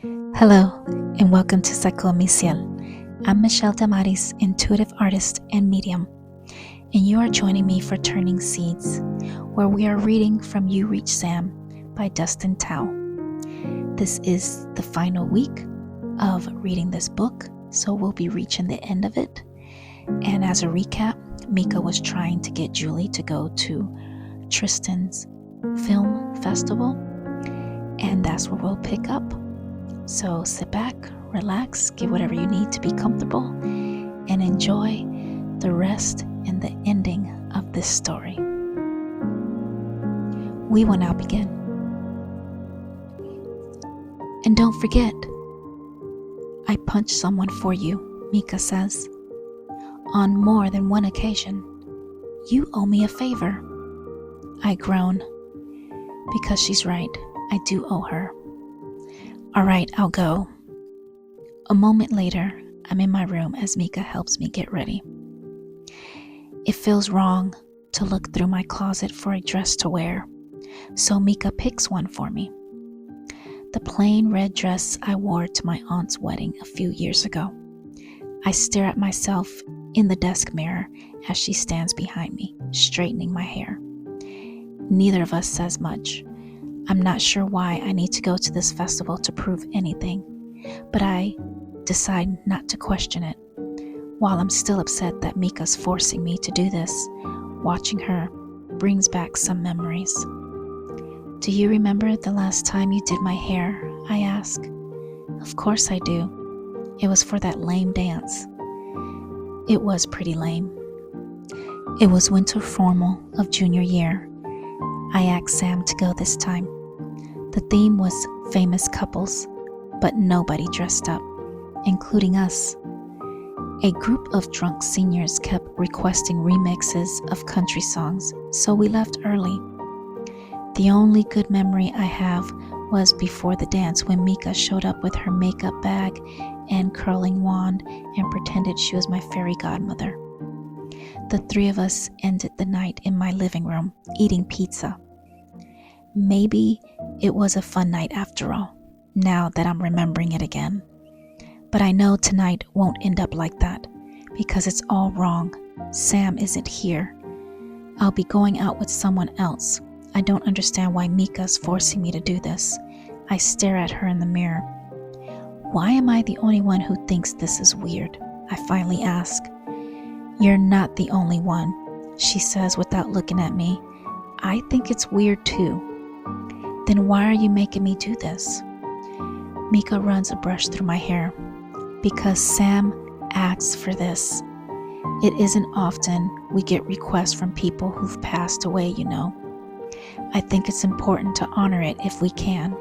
Hello, and welcome to Psychomisiel. I'm Michelle Damarys, intuitive artist and medium, and you are joining me for Turning Seeds, where we are reading from You Reach Sam by Dustin Thao. This is the final week of reading this book, so we'll be reaching the end of it. And as a recap, Mika was trying to get Julie to go to Tristan's film festival, and that's where we'll pick up. So sit back, relax, get whatever you need to be comfortable, and enjoy the rest and the ending of this story. We will now begin. And don't forget, I punched someone for you, Mika says. On more than one occasion. You owe me a favor. I groan. Because she's right, I do owe her. All right, I'll go. A moment later, I'm in my room as Mika helps me get ready. It feels wrong to look through my closet for a dress to wear, so Mika picks one for me. The plain red dress I wore to my aunt's wedding a few years ago. I stare at myself in the desk mirror as she stands behind me, straightening my hair. Neither of us says much. I'm not sure why I need to go to this festival to prove anything, but I decide not to question it. While I'm still upset that Mika's forcing me to do this, watching her brings back some memories. Do you remember the last time you did my hair? I ask. Of course I do. It was for that lame dance. It was pretty lame. It was winter formal of junior year. I asked Sam to go this time. The theme was famous couples, but nobody dressed up, including us. A group of drunk seniors kept requesting remixes of country songs, so we left early. The only good memory I have was before the dance when Mika showed up with her makeup bag and curling wand and pretended she was my fairy godmother. The three of us ended the night in my living room, eating pizza. Maybe it was a fun night after all, now that I'm remembering it again. But I know tonight won't end up like that, because it's all wrong. Sam isn't here. I'll be going out with someone else. I don't understand why Mika's forcing me to do this. I stare at her in the mirror. Why am I the only one who thinks this is weird? I finally ask. You're not the only one, she says without looking at me. I think it's weird too. Then why are you making me do this? Mika runs a brush through my hair. Because Sam asks for this. It isn't often we get requests from people who've passed away, you know. I think it's important to honor it if we can.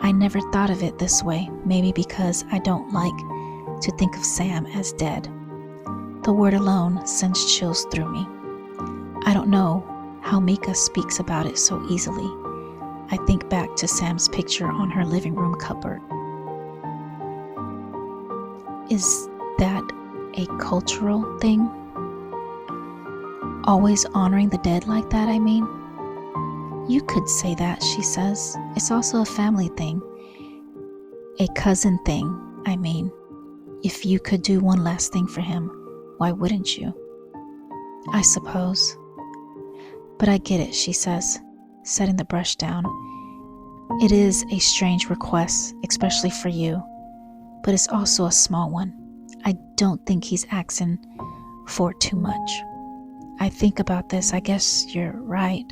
I never thought of it this way, maybe because I don't like to think of Sam as dead. The word alone sends chills through me. I don't know how Mika speaks about it so easily. I think back to Sam's picture on her living room cupboard. Is that a cultural thing? Always honoring the dead like that, I mean? You could say that, she says. It's also a family thing. A cousin thing, I mean. If you could do one last thing for him, why wouldn't you? I suppose. But I get it, she says, setting the brush down. It is a strange request, especially for you, but it's also a small one. I don't think he's asking for too much. I think about this, I guess you're right.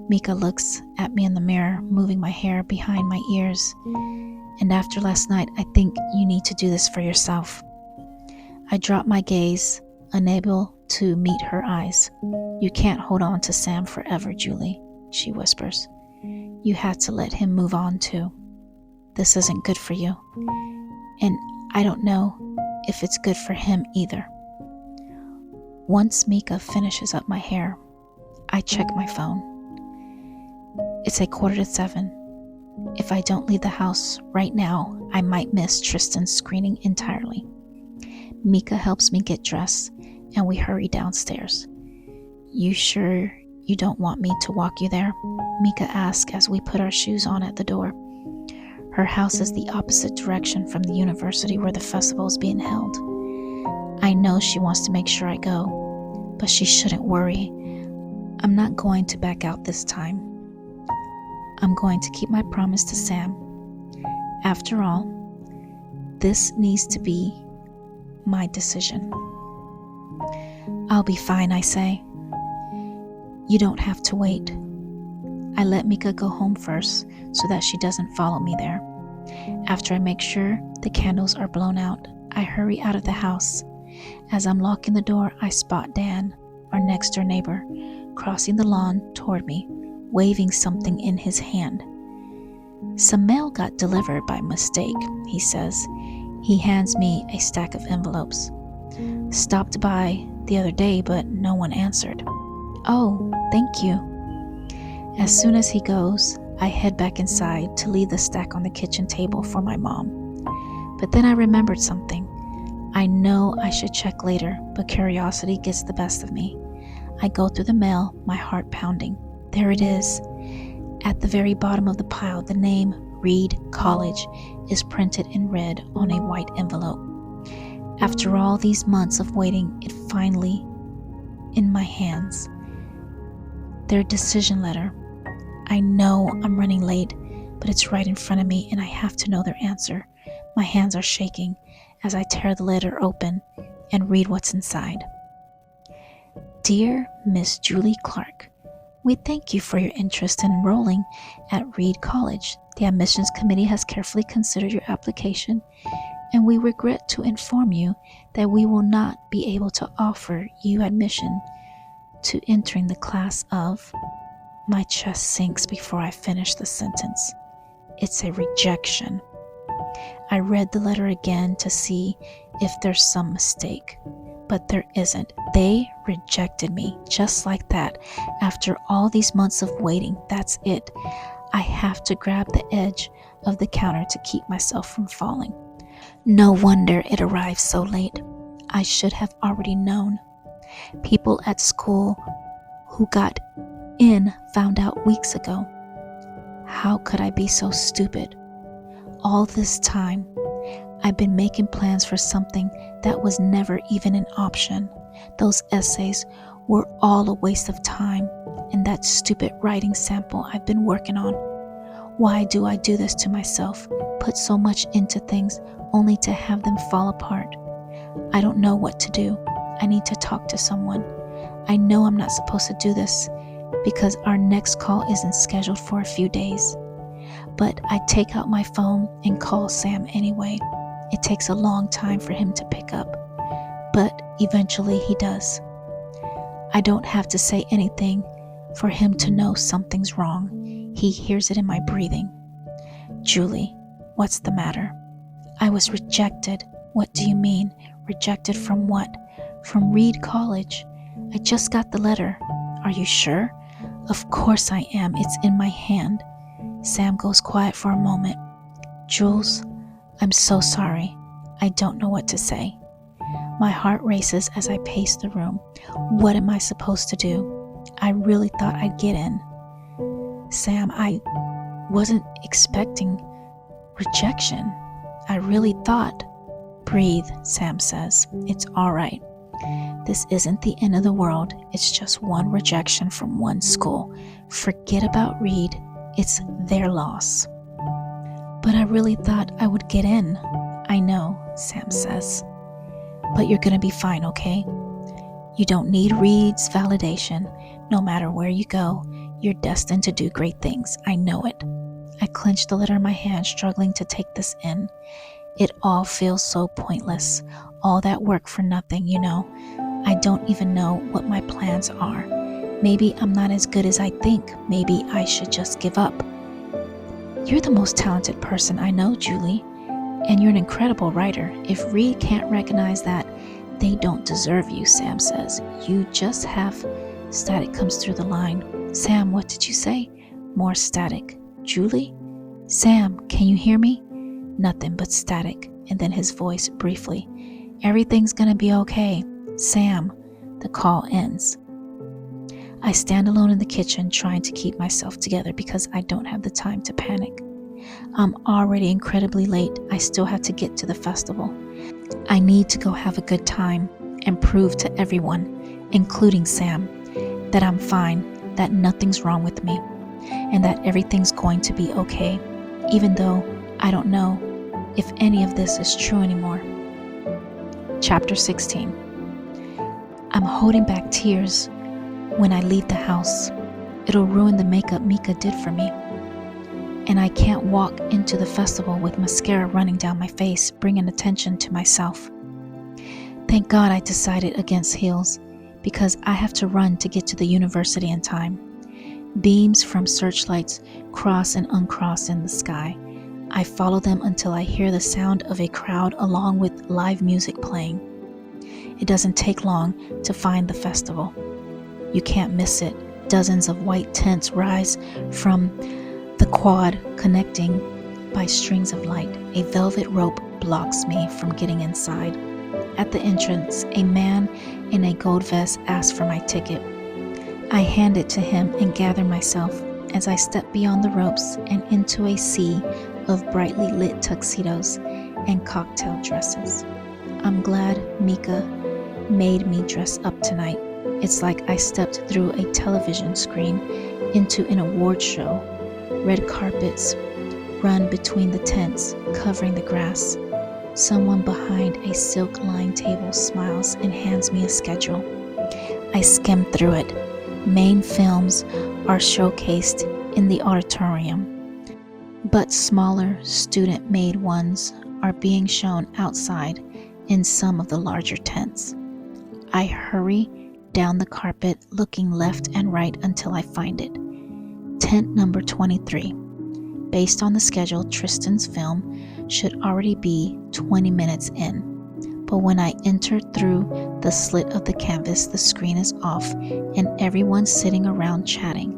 Mika looks at me in the mirror, moving my hair behind my ears. And after last night, I think you need to do this for yourself. I drop my gaze, unable to meet her eyes. You can't hold on to Sam forever, Julie, she whispers. You had to let him move on too. This isn't good for you. And I don't know if it's good for him either. Once Mika finishes up my hair, I check my phone. It's 7:15. If I don't leave the house right now, I might miss Tristan's screening entirely. Mika helps me get dressed, and we hurry downstairs. You sure you don't want me to walk you there? Mika asks as we put our shoes on at the door. Her house is the opposite direction from the university where the festival is being held. I know she wants to make sure I go, but she shouldn't worry. I'm not going to back out this time. I'm going to keep my promise to Sam. After all, this needs to be my decision. I'll be fine, I say. You don't have to wait. I let Mika go home first so that she doesn't follow me there. After I make sure the candles are blown out, I hurry out of the house. As I'm locking the door, I spot Dan, our next door neighbor, crossing the lawn toward me, waving something in his hand. Some mail got delivered by mistake, he says. He hands me a stack of envelopes. Stopped by the other day, but no one answered. Oh, thank you. As soon as he goes, I head back inside to leave the stack on the kitchen table for my mom. But then I remembered something. I know I should check later, but curiosity gets the best of me. I go through the mail, my heart pounding. There it is. At the very bottom of the pile, the name Reed College is printed in red on a white envelope. After all these months of waiting, it finally in my hands. Their decision letter. I know I'm running late, but it's right in front of me and I have to know their answer. My hands are shaking as I tear the letter open and read what's inside. Dear Miss Julie Clark, we thank you for your interest in enrolling at Reed College. The admissions committee has carefully considered your application, and we regret to inform you that we will not be able to offer you admission to entering the class of... My chest sinks before I finish the sentence. It's a rejection. I read the letter again to see if there's some mistake, but there isn't. They rejected me just like that. After all these months of waiting, that's it. I have to grab the edge of the counter to keep myself from falling. No wonder it arrived so late. I should have already known. People at school who got in found out weeks ago. How could I be so stupid? All this time, I've been making plans for something that was never even an option. Those essays were all a waste of time, and that stupid writing sample I've been working on. Why do I do this to myself? Put so much into things only to have them fall apart. I don't know what to do. I need to talk to someone. I know I'm not supposed to do this because our next call isn't scheduled for a few days. But I take out my phone and call Sam anyway. It takes a long time for him to pick up, but eventually he does. I don't have to say anything for him to know something's wrong. He hears it in my breathing. Julie, what's the matter? I was rejected. What do you mean? Rejected from what? From Reed College. I just got the letter. Are you sure? Of course I am. It's in my hand. Sam goes quiet for a moment. Jules, I'm so sorry. I don't know what to say. My heart races as I pace the room. What am I supposed to do? I really thought I'd get in. Sam, I wasn't expecting rejection. I really thought. Breathe, Sam says. It's all right. This isn't the end of the world. It's just one rejection from one school. Forget about Reed. It's their loss. But I really thought I would get in. I know, Sam says. But you're gonna be fine, okay? You don't need Reed's validation. No matter where you go, you're destined to do great things. I know it. I clench the letter in my hand, struggling to take this in. It all feels so pointless. All that work for nothing, you know. I don't even know what my plans are. Maybe I'm not as good as I think. Maybe I should just give up. You're the most talented person I know, Julie, and you're an incredible writer. If Reed can't recognize that, they don't deserve you, Sam says. You just have... Static comes through the line. Sam, what did you say? More static. Julie? Sam, can you hear me? Nothing but static, and then his voice briefly. Everything's gonna be okay. Sam. The call ends. I stand alone in the kitchen trying to keep myself together because I don't have the time to panic. I'm already incredibly late. I still have to get to the festival. I need to go have a good time and prove to everyone, including Sam, that I'm fine, that nothing's wrong with me, and that everything's going to be okay, even though I don't know if any of this is true anymore. Chapter 16. I'm holding back tears when I leave the house. It'll ruin the makeup Mika did for me. And I can't walk into the festival with mascara running down my face, bringing attention to myself. Thank God I decided against heels, because I have to run to get to the university in time. Beams from searchlights cross and uncross in the sky. I follow them until I hear the sound of a crowd along with live music playing. It doesn't take long to find the festival. You can't miss it. Dozens of white tents rise from the quad, connecting by strings of light. A velvet rope blocks me from getting inside. At the entrance, a man in a gold vest asks for my ticket. I hand it to him and gather myself as I step beyond the ropes and into a sea of brightly lit tuxedos and cocktail dresses. I'm glad Mika made me dress up tonight. It's like I stepped through a television screen into an award show. Red carpets run between the tents, covering the grass. Someone behind a silk-lined table smiles and hands me a schedule. I skim through it. Main films are showcased in the auditorium, but smaller student-made ones are being shown outside in some of the larger tents. I hurry down the carpet, looking left and right until I find it. Tent number 23. Based on the schedule, Tristan's film should already be 20 minutes in. But when I enter through the slit of the canvas, the screen is off and everyone's sitting around chatting.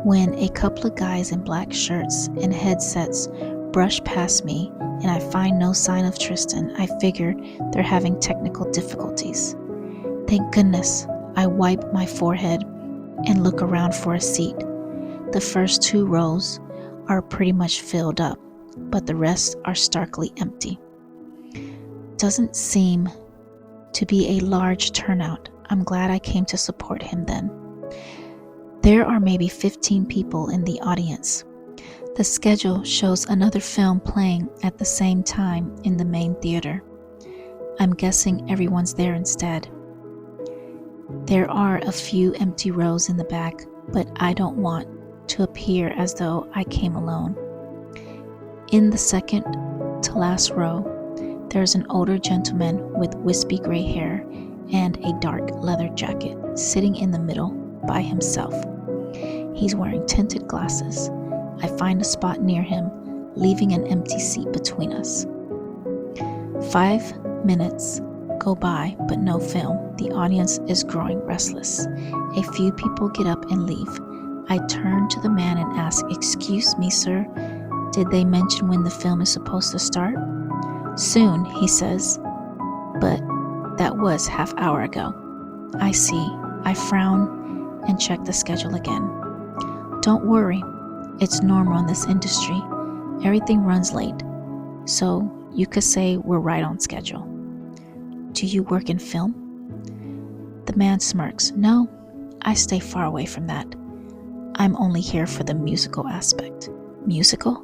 When a couple of guys in black shirts and headsets brush past me and I find no sign of Tristan, I figure they're having technical difficulties. Thank goodness. I wipe my forehead and look around for a seat. The first 2 rows are pretty much filled up, but the rest are starkly empty. Doesn't seem to be a large turnout. I'm glad I came to support him then. There are maybe 15 people in the audience. The schedule shows another film playing at the same time in the main theater. I'm guessing everyone's there instead. There are a few empty rows in the back, but I don't want to appear as though I came alone. In the second to last row, there's an older gentleman with wispy gray hair and a dark leather jacket sitting in the middle by himself. He's wearing tinted glasses. I find a spot near him, leaving an empty seat between us. 5 minutes go by, but no film. The audience is growing restless. A few people get up and leave. I turn to the man and ask, "Excuse me, sir, did they mention when the film is supposed to start?" "Soon," he says, "but that was half hour ago." I see. I frown and check the schedule again. Don't worry, it's normal in this industry. Everything runs late, so you could say we're right on schedule. Do you work in film? The man smirks. No, I stay far away from that. I'm only here for the musical aspect. Musical?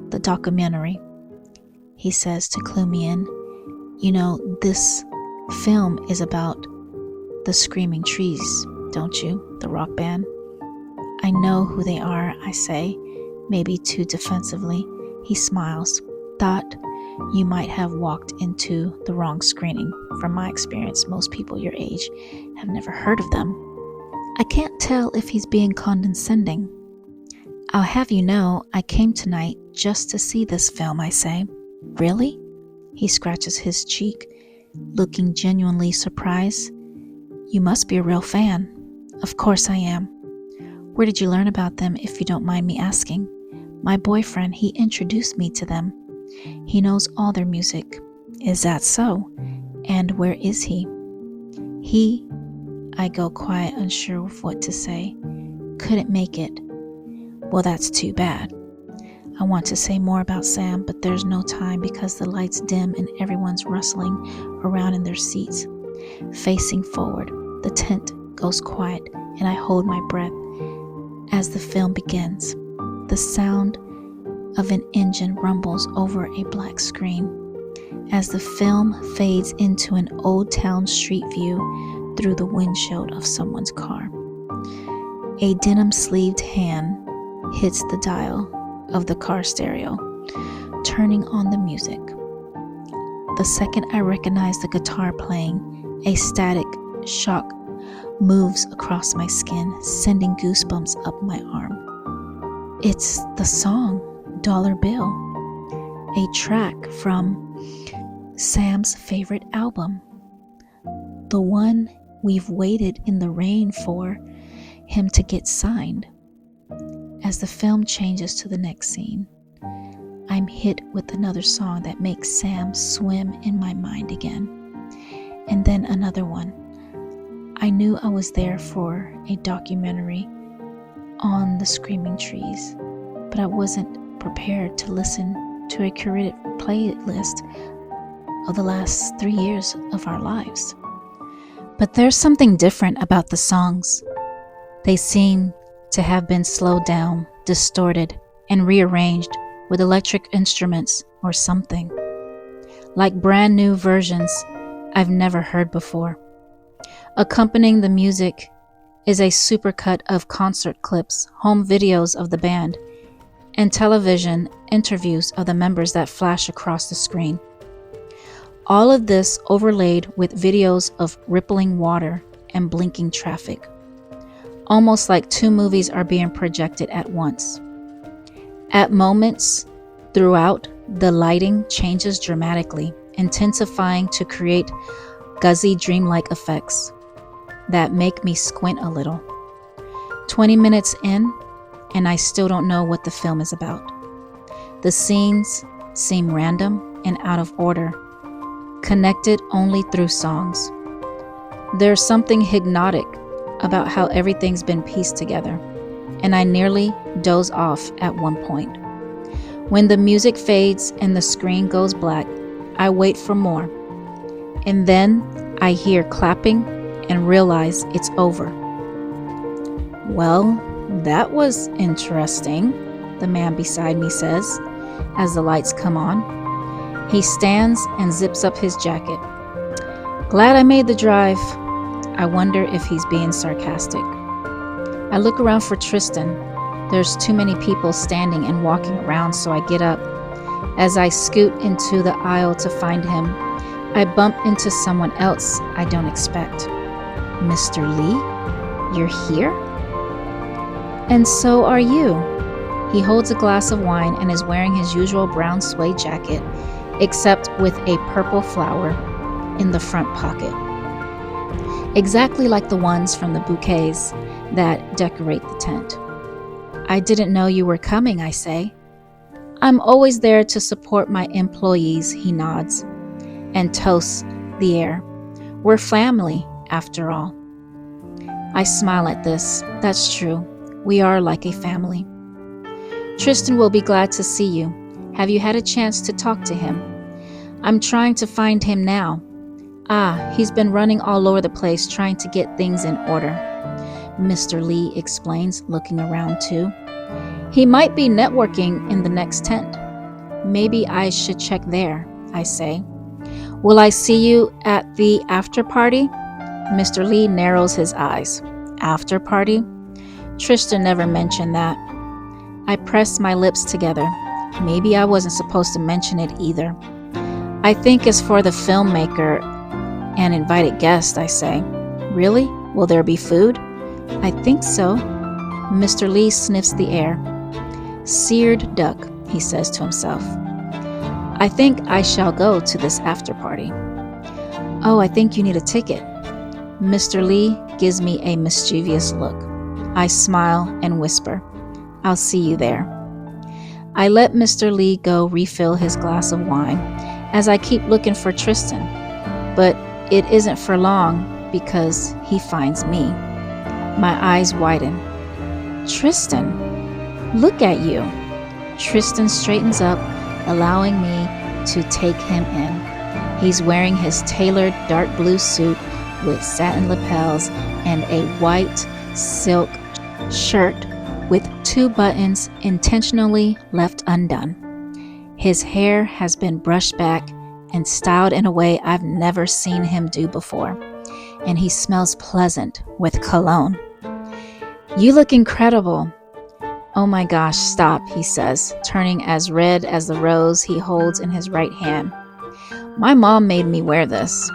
The documentary, he says to clue me in. You know, this film is about the Screaming Trees, don't you? The rock band. I know who they are, I say, maybe too defensively. He smiles. Thought you might have walked into the wrong screening. From my experience, most people your age have never heard of them. I can't tell if he's being condescending. I'll have you know, I came tonight just to see this film, I say. Really? He scratches his cheek, looking genuinely surprised. You must be a real fan. Of course I am. Where did you learn about them, if you don't mind me asking? My boyfriend, he introduced me to them. He knows all their music. Is that so? And where is he? I go quiet, unsure of what to say. Couldn't make it. Well, that's too bad. I want to say more about Sam, but there's no time because the lights dim and everyone's rustling around in their seats. Facing forward, the tent goes quiet and I hold my breath as the film begins. The sound of an engine rumbles over a black screen as the film fades into an old town street view through the windshield of someone's car. A denim-sleeved hand hits the dial of the car stereo, turning on the music. The second I recognize the guitar playing, a static shock moves across my skin, sending goosebumps up my arm. It's the song Dollar Bill, a track from Sam's favorite album, the one we've waited in the rain for him to get signed. As the film changes to the next scene, I'm hit with another song that makes Sam swim in my mind again. And then another one. I knew I was there for a documentary on the screaming trees, but I wasn't prepared to listen to a curated playlist of the last 3 years of our lives. But there's something different about the songs. They seem to have been slowed down, distorted, and rearranged with electric instruments or something. Like brand new versions I've never heard before. Accompanying the music is a supercut of concert clips, home videos of the band, and television interviews of the members that flash across the screen. All of this overlaid with videos of rippling water and blinking traffic. Almost like two movies are being projected at once. At moments throughout, the lighting changes dramatically, intensifying to create gauzy dreamlike effects that make me squint a little. 20 minutes in, and I still don't know what the film is about. The scenes seem random and out of order, connected only through songs. There's something hypnotic about how everything's been pieced together, and I nearly doze off at one point. When the music fades and the screen goes black, I wait for more, and then I hear clapping and realize it's over. Well, that was interesting, the man beside me says, as the lights come on. He stands and zips up his jacket. Glad I made the drive. I wonder if he's being sarcastic. I look around for Tristan. There's too many people standing and walking around, so I get up. As I scoot into the aisle to find him, I bump into someone else I don't expect. Mr. Lee, you're here? And so are you. He holds a glass of wine and is wearing his usual brown suede jacket, except with a purple flower in the front pocket. Exactly like the ones from the bouquets that decorate the tent. I didn't know you were coming, I say. I'm always there to support my employees, he nods, and toasts the air. We're family, after all. I smile at this. That's true. We are like a family. Tristan will be glad to see you. Have you had a chance to talk to him? I'm trying to find him now. He's been running all over the place trying to get things in order. Mr. Lee explains, looking around too. He might be networking in the next tent. Maybe I should check there, I say. Will I see you at the after party? Mr. Lee narrows his eyes. After party? Tristan never mentioned that. I press my lips together. Maybe I wasn't supposed to mention it either. I think it's for the filmmaker and invited guests, I say. Really? Will there be food? I think so. Mr. Lee sniffs the air. Seared duck, he says to himself. I think I shall go to this after party. Oh, I think you need a ticket. Mr. Lee gives me a mischievous look. I smile and whisper, I'll see you there. I let Mr. Lee go refill his glass of wine as I keep looking for Tristan, but it isn't for long because he finds me. My eyes widen. Tristan, look at you. Tristan straightens up, allowing me to take him in. He's wearing his tailored dark blue suit with satin lapels and a white silk shirt with 2 buttons intentionally left undone. His hair has been brushed back and styled in a way I've never seen him do before, and he smells pleasant with cologne. "You look incredible." "Oh my gosh, stop," he says, turning as red as the rose he holds in his right hand. "My mom made me wear this.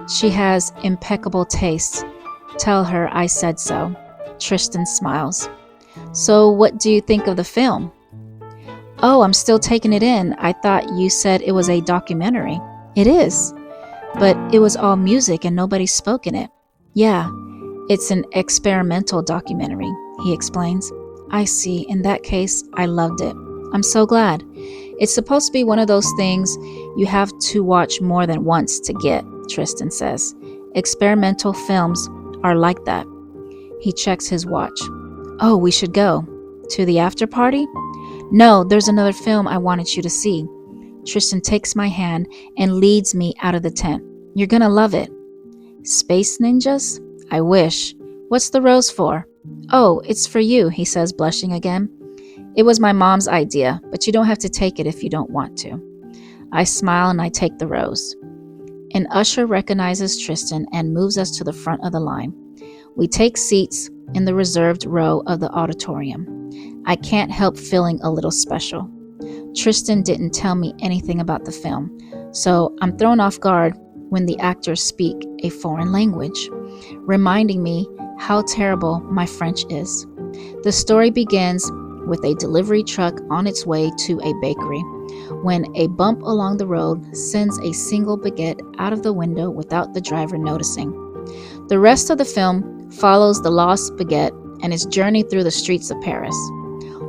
She has impeccable taste. Tell her I said so." Tristan smiles. "So what do you think of the film?" "Oh, I'm still taking it in. I thought you said it was a documentary." "It is, but it was all music and nobody spoke in it." "Yeah, it's an experimental documentary," he explains. "I see. In that case, I loved it." "I'm so glad. It's supposed to be one of those things you have to watch more than once to get," Tristan says. "Experimental films are like that." He checks his watch. "Oh, we should go." "To the after party?" "No, there's another film I wanted you to see." Tristan takes my hand and leads me out of the tent. "You're gonna love it." "Space ninjas? I wish. What's the rose for?" "Oh, it's for you," he says, blushing again. "It was my mom's idea, but you don't have to take it if you don't want to." I smile and I take the rose. An usher recognizes Tristan and moves us to the front of the line. We take seats in the reserved row of the auditorium. I can't help feeling a little special. Tristan didn't tell me anything about the film, so I'm thrown off guard when the actors speak a foreign language, reminding me how terrible my French is. The story begins with a delivery truck on its way to a bakery when a bump along the road sends a single baguette out of the window without the driver noticing. The rest of the film follows the lost baguette and its journey through the streets of Paris,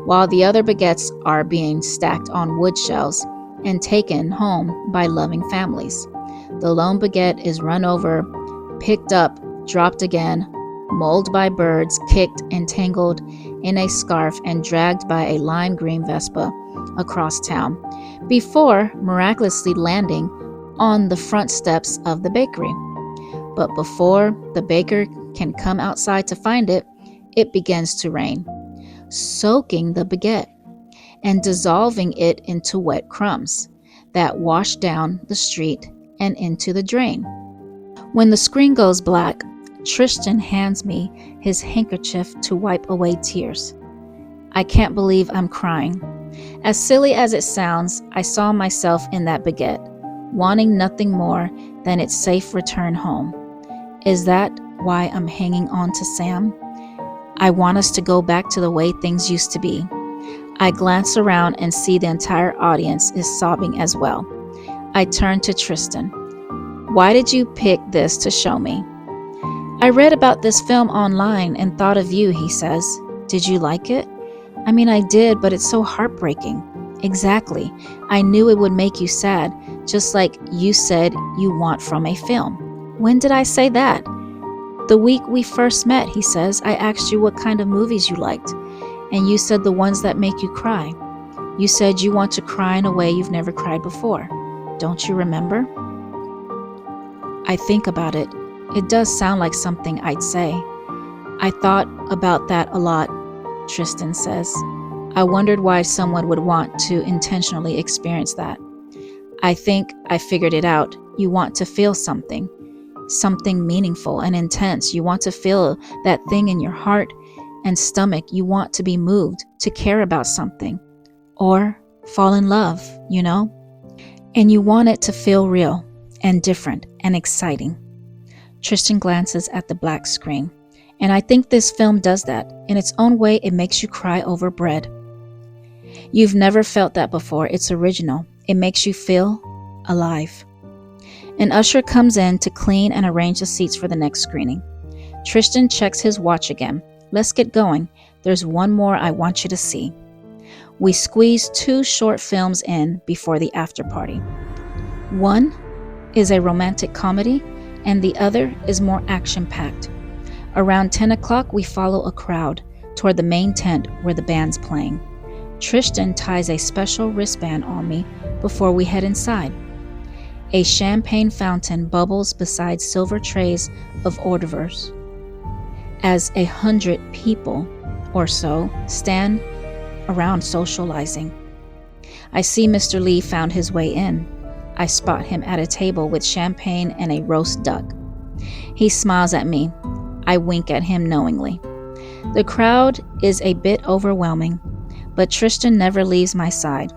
while the other baguettes are being stacked on wood shelves and taken home by loving families. The lone baguette is run over, picked up, dropped again, mauled by birds, kicked and tangled in a scarf, and dragged by a lime green Vespa across town, before miraculously landing on the front steps of the bakery. But before the baker can come outside to find it, it begins to rain, soaking the baguette and dissolving it into wet crumbs that wash down the street and into the drain. When the screen goes black, Tristan hands me his handkerchief to wipe away tears. I can't believe I'm crying. As silly as it sounds, I saw myself in that baguette, wanting nothing more than its safe return home. Is that why I'm hanging on to Sam? I want us to go back to the way things used to be. I glance around and see the entire audience is sobbing as well. I turn to Tristan. Why did you pick this to show me? I read about this film online and thought of you, he says. Did you like it? I mean, I did, but it's so heartbreaking. Exactly. I knew it would make you sad, just like you said you want from a film. When did I say that? The week we first met, he says. I asked you what kind of movies you liked, and you said the ones that make you cry. You said you want to cry in a way you've never cried before. Don't you remember? I think about it. It does sound like something I'd say. I thought about that a lot, Tristan says. I wondered why someone would want to intentionally experience that. I think I figured it out. You want to feel something meaningful and intense. You want to feel that thing in your heart and stomach. You want to be moved, to care about something, or fall in love, you know? And you want it to feel real and different and exciting. Tristan glances at the black screen, and I think this film does that. In its own way, it makes you cry over bread. You've never felt that before. It's original. It makes you feel alive. An usher comes in to clean and arrange the seats for the next screening. Tristan checks his watch again. Let's get going. There's one more I want you to see. We squeeze 2 short films in before the after party. One is a romantic comedy, and the other is more action-packed. Around 10 o'clock, we follow a crowd toward the main tent where the band's playing. Tristan ties a special wristband on me before we head inside. A champagne fountain bubbles beside silver trays of hors d'oeuvres. As 100 people or so stand around socializing. I see Mr. Lee found his way in. I spot him at a table with champagne and a roast duck. He smiles at me. I wink at him knowingly. The crowd is a bit overwhelming, but Tristan never leaves my side.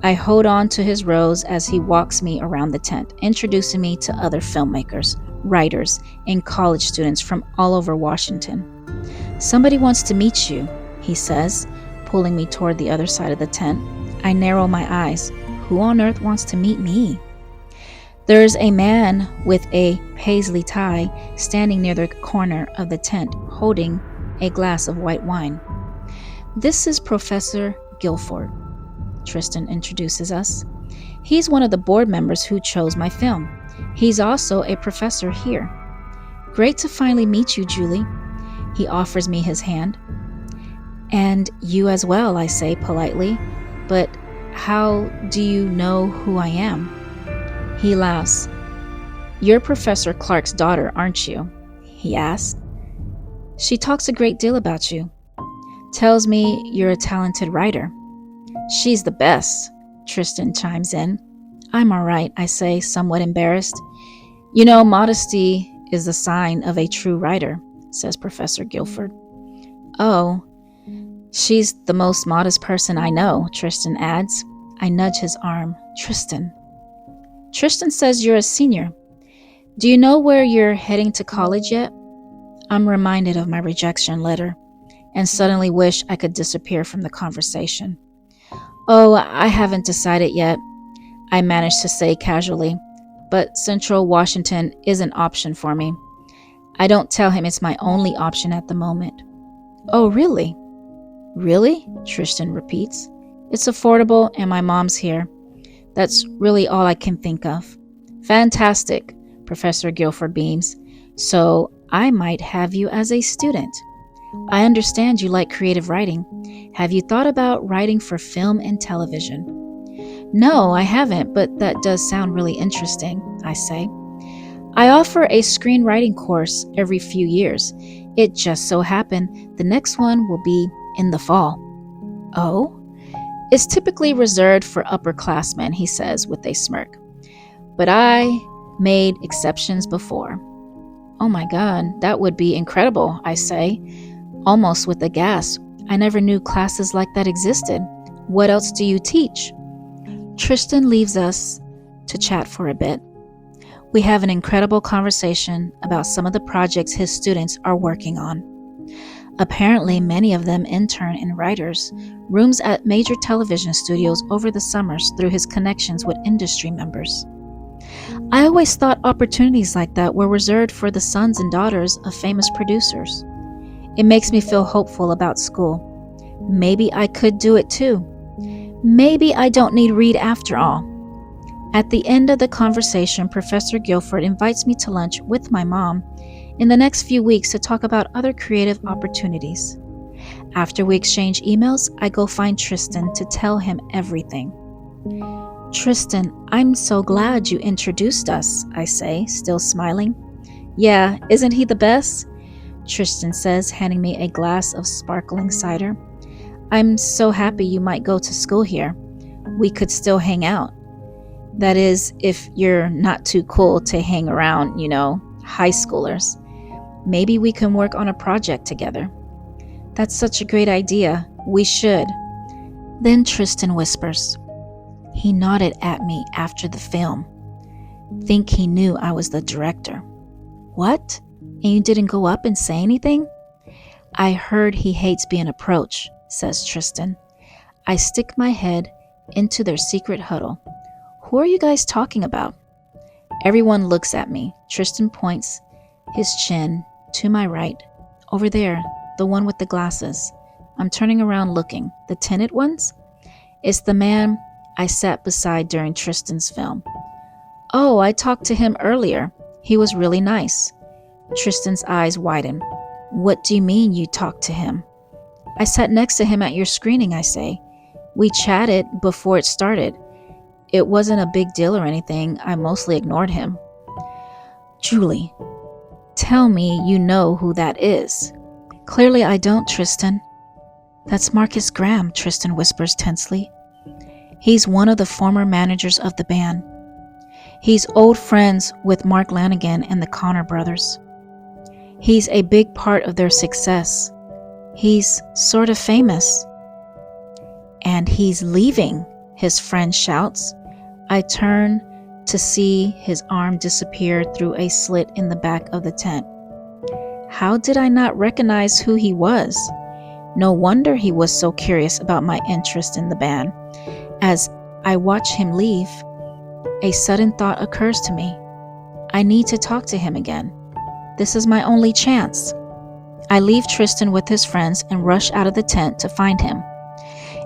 I hold on to his rose as he walks me around the tent, introducing me to other filmmakers, writers, and college students from all over Washington. "Somebody wants to meet you," he says, pulling me toward the other side of the tent. I narrow my eyes. Who on earth wants to meet me? There's a man with a paisley tie standing near the corner of the tent, holding a glass of white wine. "This is Professor Guilford," Tristan introduces us. "He's one of the board members who chose my film. He's also a professor here." "Great to finally meet you, Julie." He offers me his hand. "And you as well," I say politely. "But how do you know who I am?" He laughs. "You're Professor Clark's daughter, aren't you?" he asks. "She talks a great deal about you. Tells me you're a talented writer." "She's the best," Tristan chimes in. "I'm all right," I say, somewhat embarrassed. "You know, modesty is the sign of a true writer," says Professor Guilford. "Oh, she's the most modest person I know," Tristan adds. I nudge his arm. "Tristan." "Tristan says you're a senior. Do you know where you're heading to college yet?" I'm reminded of my rejection letter and suddenly wish I could disappear from the conversation. "Oh, I haven't decided yet," I managed to say casually, "but Central Washington is an option for me." I don't tell him it's my only option at the moment. "Oh, really?" "Really?" Tristan repeats. "It's affordable and my mom's here. That's really all I can think of." "Fantastic," Professor Guilford beams. "So I might have you as a student. I understand you like creative writing. Have you thought about writing for film and television?" "No, I haven't, but that does sound really interesting," I say. "I offer a screenwriting course every few years. It just so happened the next one will be in the fall." "Oh?" "It's typically reserved for upperclassmen," he says with a smirk. "But I made exceptions before." "Oh my God, that would be incredible," I say, almost with a gasp. "I never knew classes like that existed. What else do you teach?" Tristan leaves us to chat for a bit. We have an incredible conversation about some of the projects his students are working on. Apparently, many of them intern in writers' rooms at major television studios over the summers through his connections with industry members. I always thought opportunities like that were reserved for the sons and daughters of famous producers. It makes me feel hopeful about school. Maybe I could do it too. Maybe I don't need Reed after all. At the end of the conversation, Professor Guilford invites me to lunch with my mom in the next few weeks to talk about other creative opportunities. After we exchange emails, I go find Tristan to tell him everything. "Tristan, I'm so glad you introduced us," I say, still smiling. "Yeah, isn't he the best?" Tristan says, handing me a glass of sparkling cider. "I'm so happy you might go to school here. We could still hang out. That is, if you're not too cool to hang around, high schoolers. Maybe we can work on a project together." "That's such a great idea. We should." Then Tristan whispers. He nodded at me after the film. Think he knew I was the director. "What? And you didn't go up and say anything?" "I heard he hates being approached," says Tristan. I stick my head into their secret huddle. "Who are you guys talking about?" Everyone looks at me. Tristan points his chin to my right. "Over there, the one with the glasses." I'm turning around looking. "The tinted ones?" "It's the man I sat beside during Tristan's film." "Oh, I talked to him earlier. He was really nice." Tristan's eyes widen. "What do you mean you talked to him?" "I sat next to him at your screening," I say. We chatted before it started. It wasn't a big deal or anything. I mostly ignored him. Julie, tell me you know who that is. Clearly I don't, Tristan. That's Marcus Graham, Tristan whispers tensely. He's one of the former managers of the band. He's old friends with Mark Lanigan and the Connor brothers. He's a big part of their success. He's sort of famous. And he's leaving, his friend shouts. I turn to see his arm disappear through a slit in the back of the tent. How did I not recognize who he was? No wonder he was so curious about my interest in the band. As I watch him leave, a sudden thought occurs to me. I need to talk to him again. This is my only chance. I leave Tristan with his friends and rush out of the tent to find him.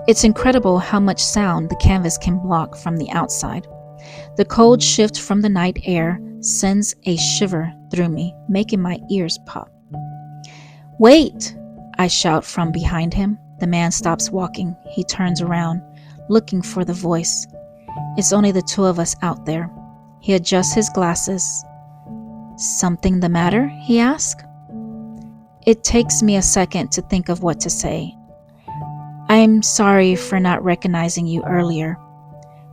It's incredible how much sound the canvas can block from the outside. The cold shift from the night air sends a shiver through me, making my ears pop. Wait! I shout from behind him. The man stops walking. He turns around, looking for the voice. It's only the two of us out there. He adjusts his glasses. Something the matter? He asks. It takes me a second to think of what to say. I'm sorry for not recognizing you earlier.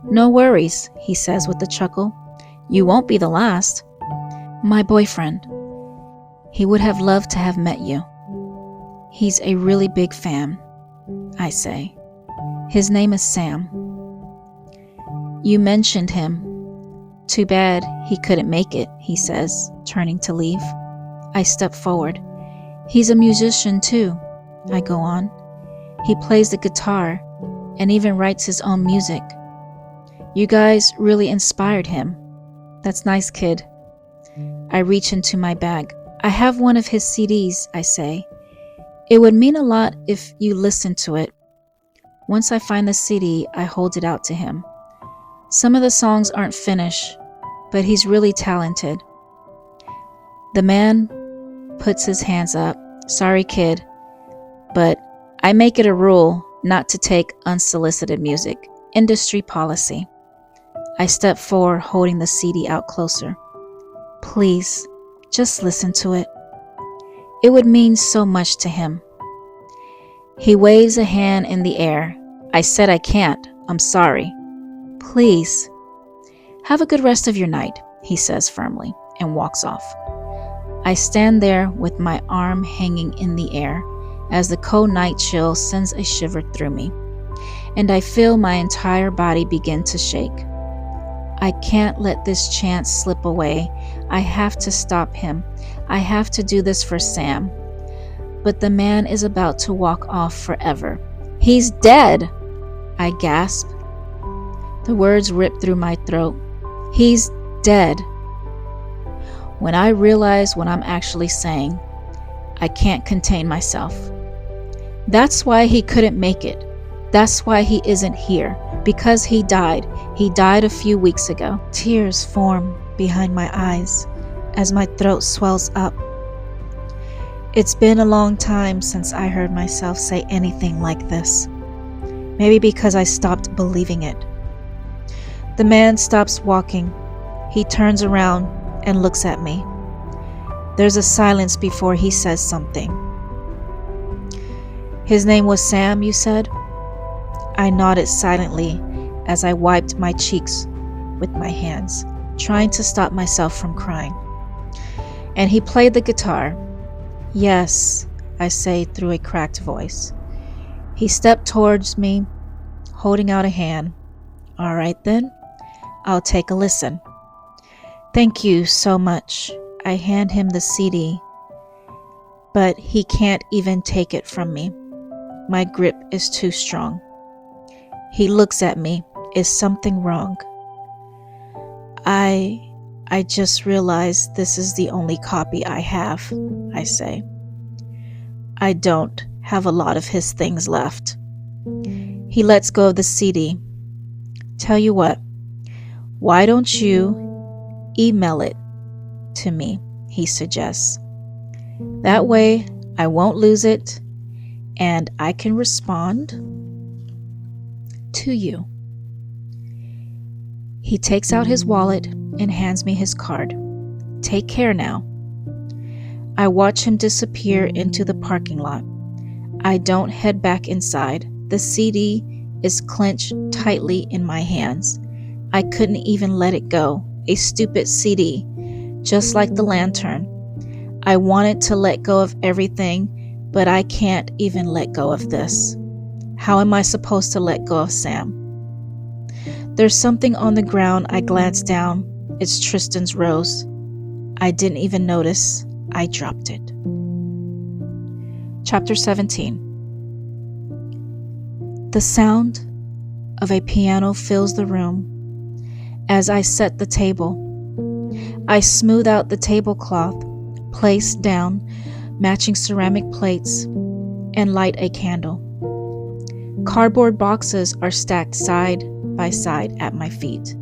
No worries, he says with a chuckle. You won't be the last. My boyfriend. He would have loved to have met you. He's a really big fan, I say. His name is Sam. You mentioned him. Too bad he couldn't make it, he says, turning to leave. I step forward. He's a musician too, I go on. He plays the guitar and even writes his own music. You guys really inspired him. That's nice, kid. I reach into my bag. I have one of his CDs, I say. It would mean a lot if you listened to it. Once I find the CD, I hold it out to him. Some of the songs aren't finished, but he's really talented. The man puts his hands up. Sorry, kid, but I make it a rule not to take unsolicited music. Industry policy. I step forward, holding the CD out closer. Please, just listen to it. It would mean so much to him. He waves a hand in the air. I said I can't. I'm sorry. Please. Have a good rest of your night, he says firmly, and walks off. I stand there with my arm hanging in the air as the cold night chill sends a shiver through me, and I feel my entire body begin to shake. I can't let this chance slip away. I have to stop him. I have to do this for Sam. But the man is about to walk off forever. He's dead, I gasp. The words rip through my throat. He's dead. When I realize what I'm actually saying, I can't contain myself. That's why he couldn't make it. That's why he isn't here. Because he died. He died a few weeks ago. Tears form behind my eyes as my throat swells up. It's been a long time since I heard myself say anything like this. Maybe because I stopped believing it. The man stops walking. He turns around and looks at me. There's a silence before he says something. His name was Sam, you said? I nodded silently as I wiped my cheeks with my hands, trying to stop myself from crying. And he played the guitar. Yes, I say through a cracked voice. He stepped towards me, holding out a hand. All right then, I'll take a listen. Thank you so much. I hand him the CD, but he can't even take it from me. My grip is too strong. He looks at me. Is something wrong? I just realized this is the only copy I have, I say. I don't have a lot of his things left. He lets go of the CD. Tell you what, why don't you email it to me, he suggests. That way I won't lose it and I can respond. to you. He takes out his wallet and hands me his card. Take care now. I watch him disappear into the parking lot. I don't head back inside. The CD is clenched tightly in my hands. I couldn't even let it go. A stupid CD, just like the lantern. I wanted to let go of everything, but I can't even let go of this. How am I supposed to let go of Sam? There's something on the ground. I glance down. It's Tristan's rose. I didn't even notice. I dropped it. Chapter 17. The sound of a piano fills the room as I set the table. I smooth out the tablecloth, place down matching ceramic plates, and light a candle. Cardboard boxes are stacked side by side at my feet.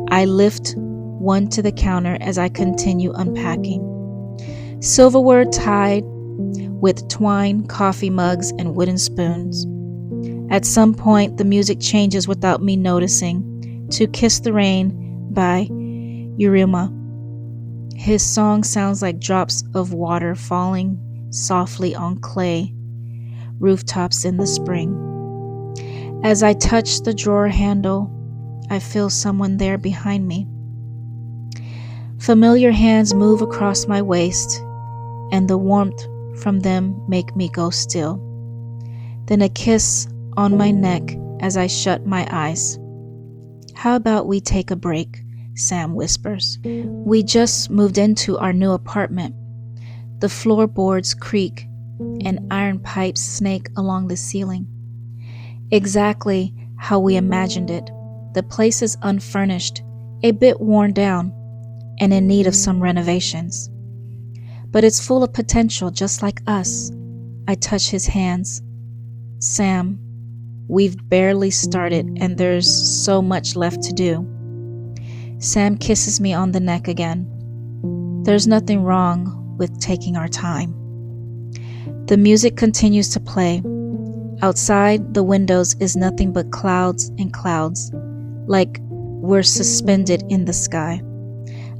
I lift one to the counter as I continue unpacking. Silverware tied with twine, coffee mugs, and wooden spoons. At some point, the music changes without me noticing to Kiss the Rain by Yurima. His song sounds like drops of water falling softly on clay rooftops in the spring. As I touch the drawer handle, I feel someone there behind me. Familiar hands move across my waist, and the warmth from them make me go still. Then a kiss on my neck as I shut my eyes. How about we take a break? Sam whispers. We just moved into our new apartment. The floorboards creak and iron pipes snake along the ceiling. Exactly how we imagined it. The place is unfurnished, a bit worn down, and in need of some renovations. But it's full of potential, just like us. I touch his hands. Sam, we've barely started, and there's so much left to do. Sam kisses me on the neck again. There's nothing wrong with taking our time. The music continues to play. Outside the windows is nothing but clouds and clouds, like we're suspended in the sky.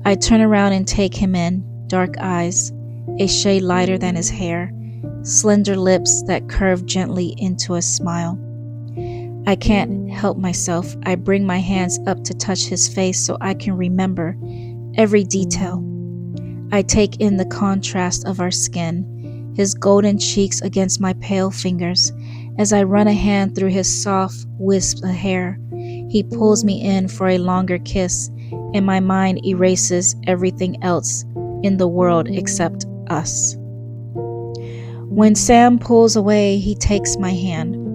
I turn around and take him in, dark eyes, a shade lighter than his hair, slender lips that curve gently into a smile. I can't help myself. I bring my hands up to touch his face so I can remember every detail. I take in the contrast of our skin, his golden cheeks against my pale fingers. As I run a hand through his soft wisps of hair, he pulls me in for a longer kiss, and my mind erases everything else in the world except us. When Sam pulls away, he takes my hand.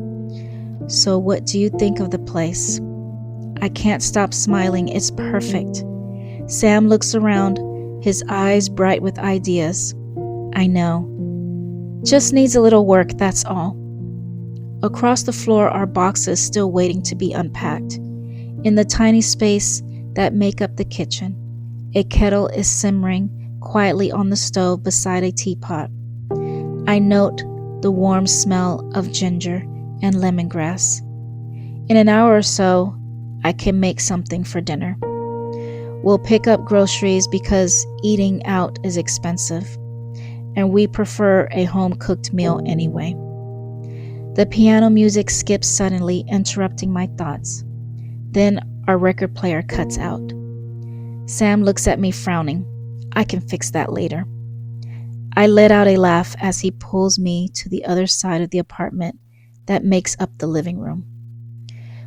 So what do you think of the place? I can't stop smiling. It's perfect. Sam looks around, his eyes bright with ideas. I know. Just needs a little work, that's all. Across the floor are boxes still waiting to be unpacked. In the tiny space that make up the kitchen, a kettle is simmering quietly on the stove beside a teapot. I note the warm smell of ginger and lemongrass. In an hour or so, I can make something for dinner. We'll pick up groceries because eating out is expensive, and we prefer a home-cooked meal anyway. The piano music skips suddenly, interrupting my thoughts. Then our record player cuts out. Sam looks at me frowning. I can fix that later. I let out a laugh as he pulls me to the other side of the apartment that makes up the living room.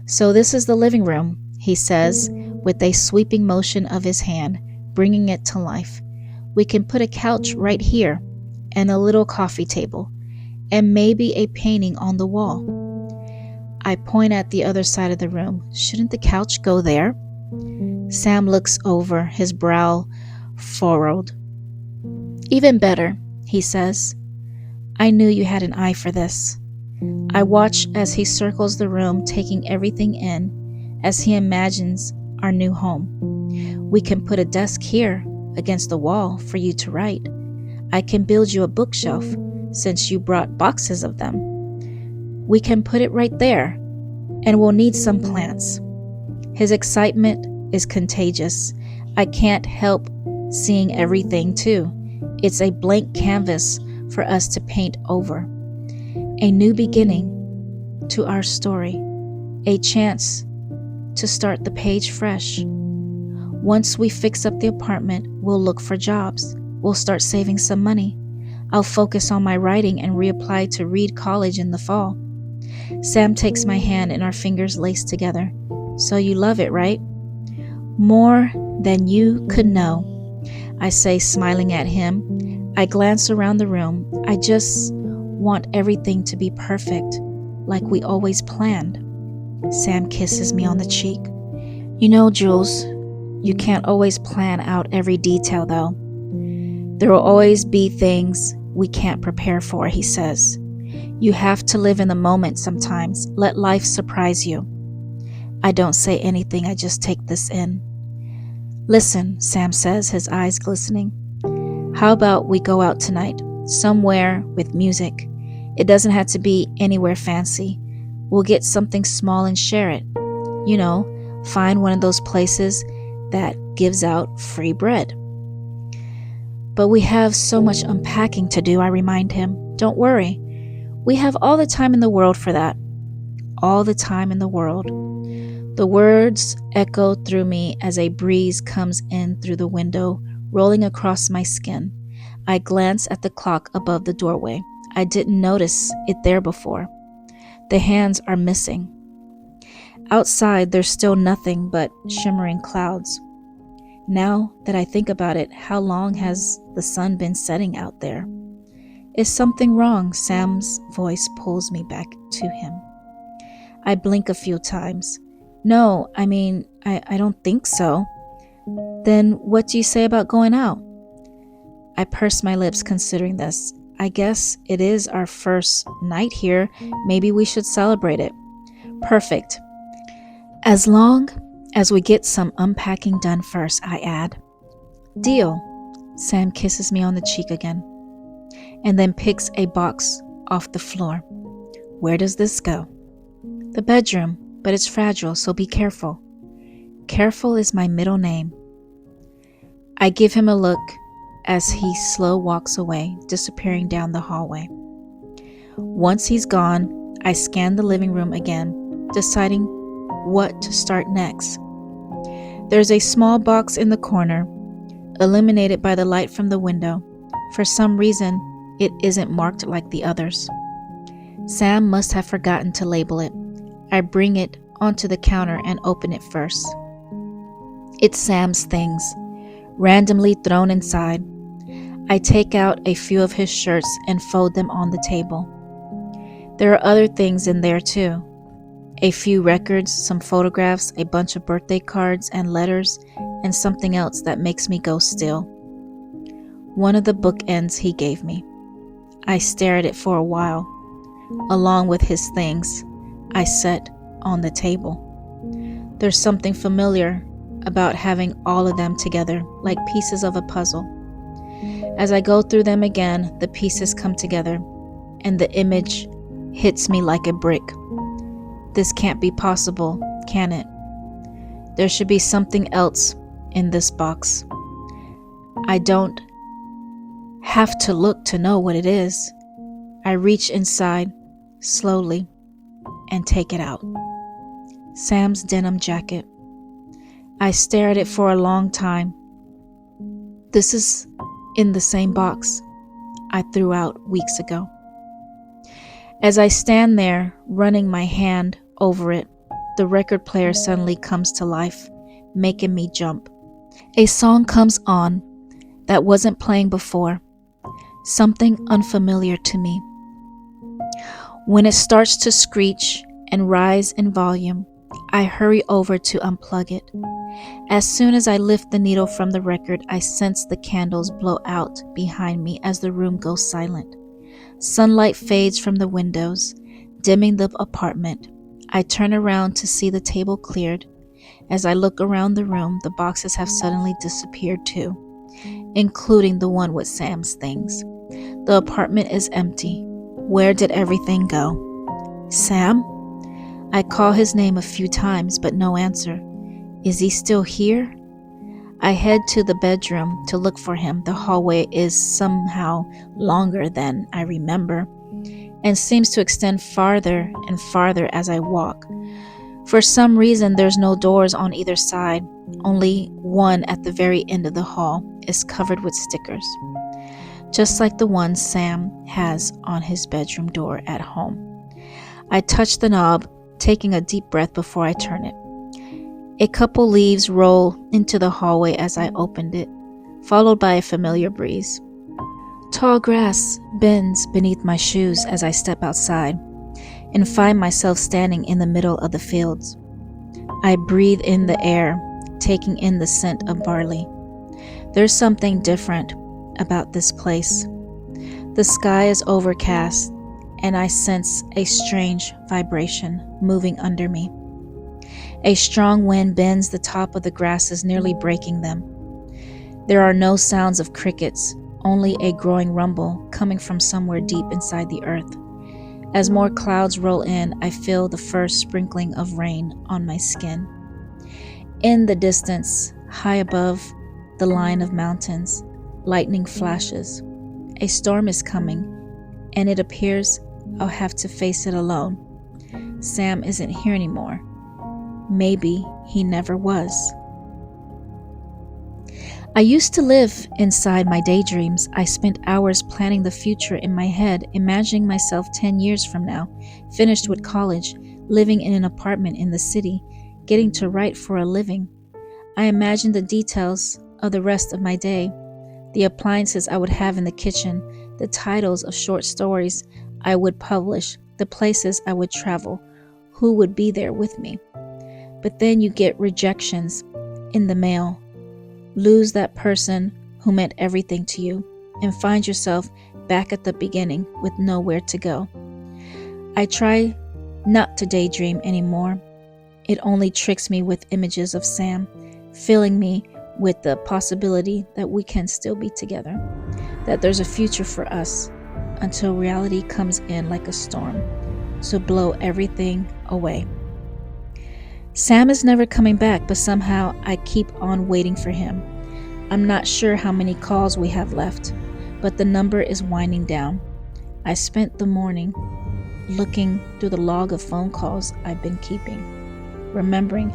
So this is the living room, he says, with a sweeping motion of his hand, bringing it to life. We can put a couch right here, and a little coffee table, and maybe a painting on the wall. I point at the other side of the room. Shouldn't the couch go there? Sam looks over, his brow furrowed. Even better, he says. I knew you had an eye for this. I watch as he circles the room, taking everything in, as he imagines our new home. We can put a desk here, against the wall, for you to write. I can build you a bookshelf, since you brought boxes of them. We can put it right there, And we'll need some plants. His excitement is contagious. I can't help seeing everything too. It's a blank canvas for us to paint over. A new beginning to our story. A chance to start the page fresh. Once we fix up the apartment, we'll look for jobs. We'll start saving some money. I'll focus on my writing and reapply to Reed College in the fall. Sam takes my hand and our fingers lace together. So you love it, right? More than you could know, I say, smiling at him. I glance around the room. I just want everything to be perfect, like we always planned. Sam kisses me on the cheek. You know, Jules, you can't always plan out every detail, though. There will always be things we can't prepare for, he says. You have to live in the moment sometimes. Let life surprise you. I don't say anything, I just take this in. Listen, Sam says, his eyes glistening. How about we go out tonight, somewhere with music? It doesn't have to be anywhere fancy. We'll get something small and share it. You know, find one of those places that gives out free bread. But we have so much unpacking to do, I remind him. Don't worry. We have all the time in the world for that. All the time in the world. The words echo through me as a breeze comes in through the window, rolling across my skin. I glance at the clock above the doorway. I didn't notice it there before. The hands are missing. Outside, there's still nothing but shimmering clouds. Now that I think about it, how long has the sun been setting out there? Is something wrong? Sam's voice pulls me back to him. I blink a few times. No, I don't think so. Then what do you say about going out? I purse my lips considering this. I guess it is our first night here. Maybe we should celebrate it. Perfect. As long as we get some unpacking done first, I add. Deal. Sam kisses me on the cheek again, and then picks a box off the floor. Where does this go? The bedroom, but it's fragile, so be careful. Careful is my middle name. I give him a look as he slow walks away, disappearing down the hallway. Once he's gone, I scan the living room again, deciding what to start next. There's a small box in the corner, illuminated by the light from the window. For some reason, it isn't marked like the others. Sam must have forgotten to label it. I bring it onto the counter and open it first. It's Sam's things, randomly thrown inside. I take out a few of his shirts and fold them on the table. There are other things in there too. A few records, some photographs, a bunch of birthday cards and letters, and something else that makes me go still. One of the bookends he gave me. I stare at it for a while. Along with his things, I set on the table. There's something familiar about having all of them together, like pieces of a puzzle. As I go through them again, the pieces come together, and the image hits me like a brick. This can't be possible, can it? There should be something else in this box. I don't have to look to know what it is. I reach inside, slowly, and take it out. Sam's denim jacket. I stare at it for a long time. This is in the same box I threw out weeks ago. As I stand there, running my hand over it, the record player suddenly comes to life, making me jump. A song comes on that wasn't playing before, something unfamiliar to me. When it starts to screech and rise in volume, I hurry over to unplug it. As soon as I lift the needle from the record, I sense the candles blow out behind me as the room goes silent. Sunlight fades from the windows, dimming the apartment. I turn around to see the table cleared. As I look around the room, the boxes have suddenly disappeared too, including the one with Sam's things. The apartment is empty. Where did everything go? Sam? I call his name a few times, but no answer. Is he still here? I head to the bedroom to look for him. The hallway is somehow longer than I remember and seems to extend farther and farther as I walk. For some reason, there's no doors on either side. Only one at the very end of the hall is covered with stickers, just like the one Sam has on his bedroom door at home. I touch the knob, taking a deep breath before I turn it. A couple leaves roll into the hallway as I opened it, followed by a familiar breeze. Tall grass bends beneath my shoes as I step outside and find myself standing in the middle of the fields. I breathe in the air, taking in the scent of barley. There's something different about this place. The sky is overcast, and I sense a strange vibration moving under me. A strong wind bends the top of the grasses, nearly breaking them. There are no sounds of crickets, only a growing rumble coming from somewhere deep inside the earth. As more clouds roll in, I feel the first sprinkling of rain on my skin. In the distance, high above the line of mountains, lightning flashes. A storm is coming, and it appears I'll have to face it alone. Sam isn't here anymore. Maybe he never was. I used to live inside my daydreams. I spent hours planning the future in my head, imagining myself 10 years from now, finished with college, living in an apartment in the city, getting to write for a living. I imagined the details of the rest of my day, the appliances I would have in the kitchen, the titles of short stories I would publish, the places I would travel, who would be there with me. But then you get rejections in the mail, lose that person who meant everything to you, and find yourself back at the beginning with nowhere to go. I try not to daydream anymore. It only tricks me with images of Sam, filling me with the possibility that we can still be together, that there's a future for us, until reality comes in like a storm to blow everything away. Sam is never coming back, but somehow I keep on waiting for him. I'm not sure how many calls we have left, but the number is winding down. I spent the morning looking through the log of phone calls I've been keeping, remembering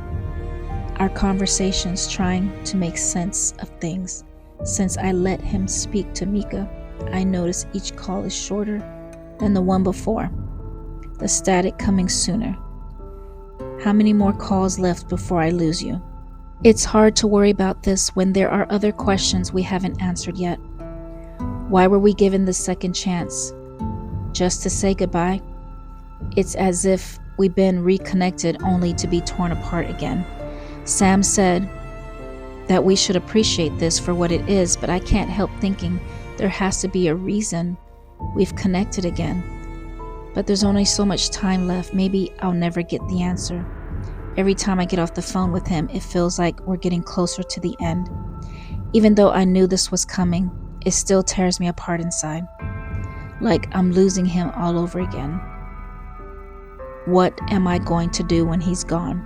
our conversations, trying to make sense of things. Since I let him speak to Mika, I notice each call is shorter than the one before, the static coming sooner. How many more calls left before I lose you? It's hard to worry about this when there are other questions we haven't answered yet. Why were we given the second chance? Just to say goodbye? It's as if we've been reconnected only to be torn apart again. Sam said that we should appreciate this for what it is, but I can't help thinking there has to be a reason we've connected again. But there's only so much time left. Maybe I'll never get the answer. Every time I get off the phone with him, it feels like we're getting closer to the end. Even though I knew this was coming, it still tears me apart inside. Like I'm losing him all over again. What am I going to do when he's gone?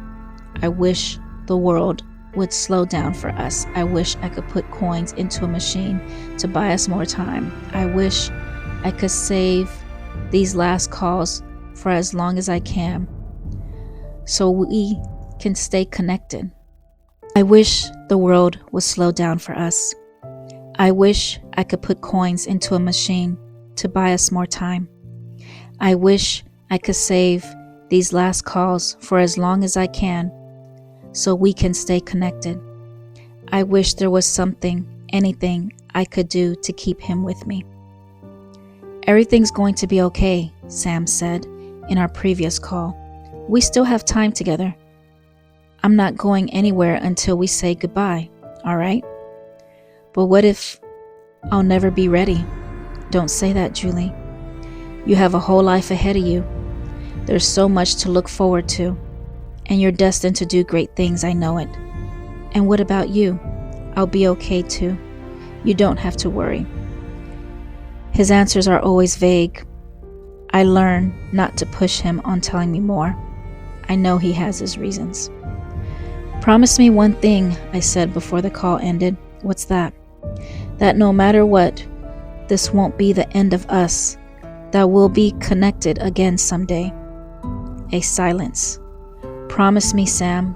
I wish the world would slow down for us. I wish I could put coins into a machine to buy us more time. I wish I could save these last calls for as long as I can, so we can stay connected. I wish the world would slow down for us. I wish I could put coins into a machine to buy us more time. I wish I could save these last calls for as long as I can, so we can stay connected. I wish there was something, anything I could do to keep him with me. Everything's going to be okay, Sam said in our previous call. We still have time together. I'm not going anywhere until we say goodbye, all right? But what if I'll never be ready? Don't say that, Julie. You have a whole life ahead of you. There's so much to look forward to, and you're destined to do great things, I know it. And what about you? I'll be okay too. You don't have to worry. His answers are always vague. I learn not to push him on telling me more. I know he has his reasons. Promise me one thing, I said before the call ended. What's that? That no matter what, this won't be the end of us, that we'll be connected again someday. A silence. Promise me, Sam.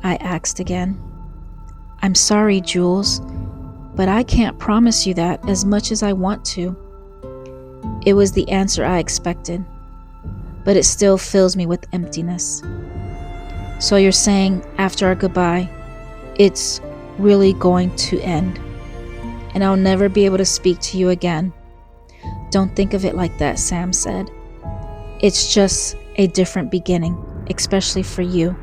I asked again. I'm sorry, Jules, but I can't promise you that as much as I want to. It was the answer I expected, but it still fills me with emptiness. So you're saying after our goodbye, it's really going to end, and I'll never be able to speak to you again. Don't think of it like that, Sam said. It's just a different beginning, especially for you,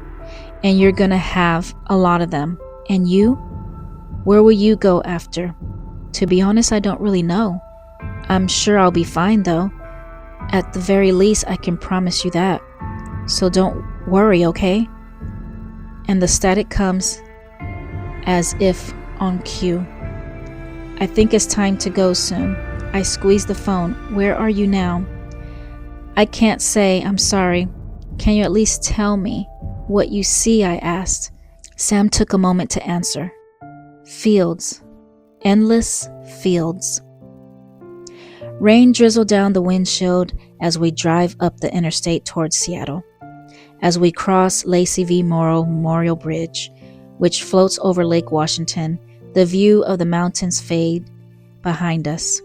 and you're gonna have a lot of them. And you? Where will you go after? To be honest, I don't really know. I'm sure I'll be fine though. At the very least, I can promise you that. So don't worry, okay? And the static comes as if on cue. I think it's time to go soon. I squeeze the phone. Where are you now? I can't say I'm sorry. Can you at least tell me what you see? I asked. Sam took a moment to answer. Fields. Endless fields. Rain drizzled down the windshield as we drive up the interstate towards Seattle. As we cross Lacey V. Morrow Memorial Bridge, which floats over Lake Washington, the view of the mountains fade behind us,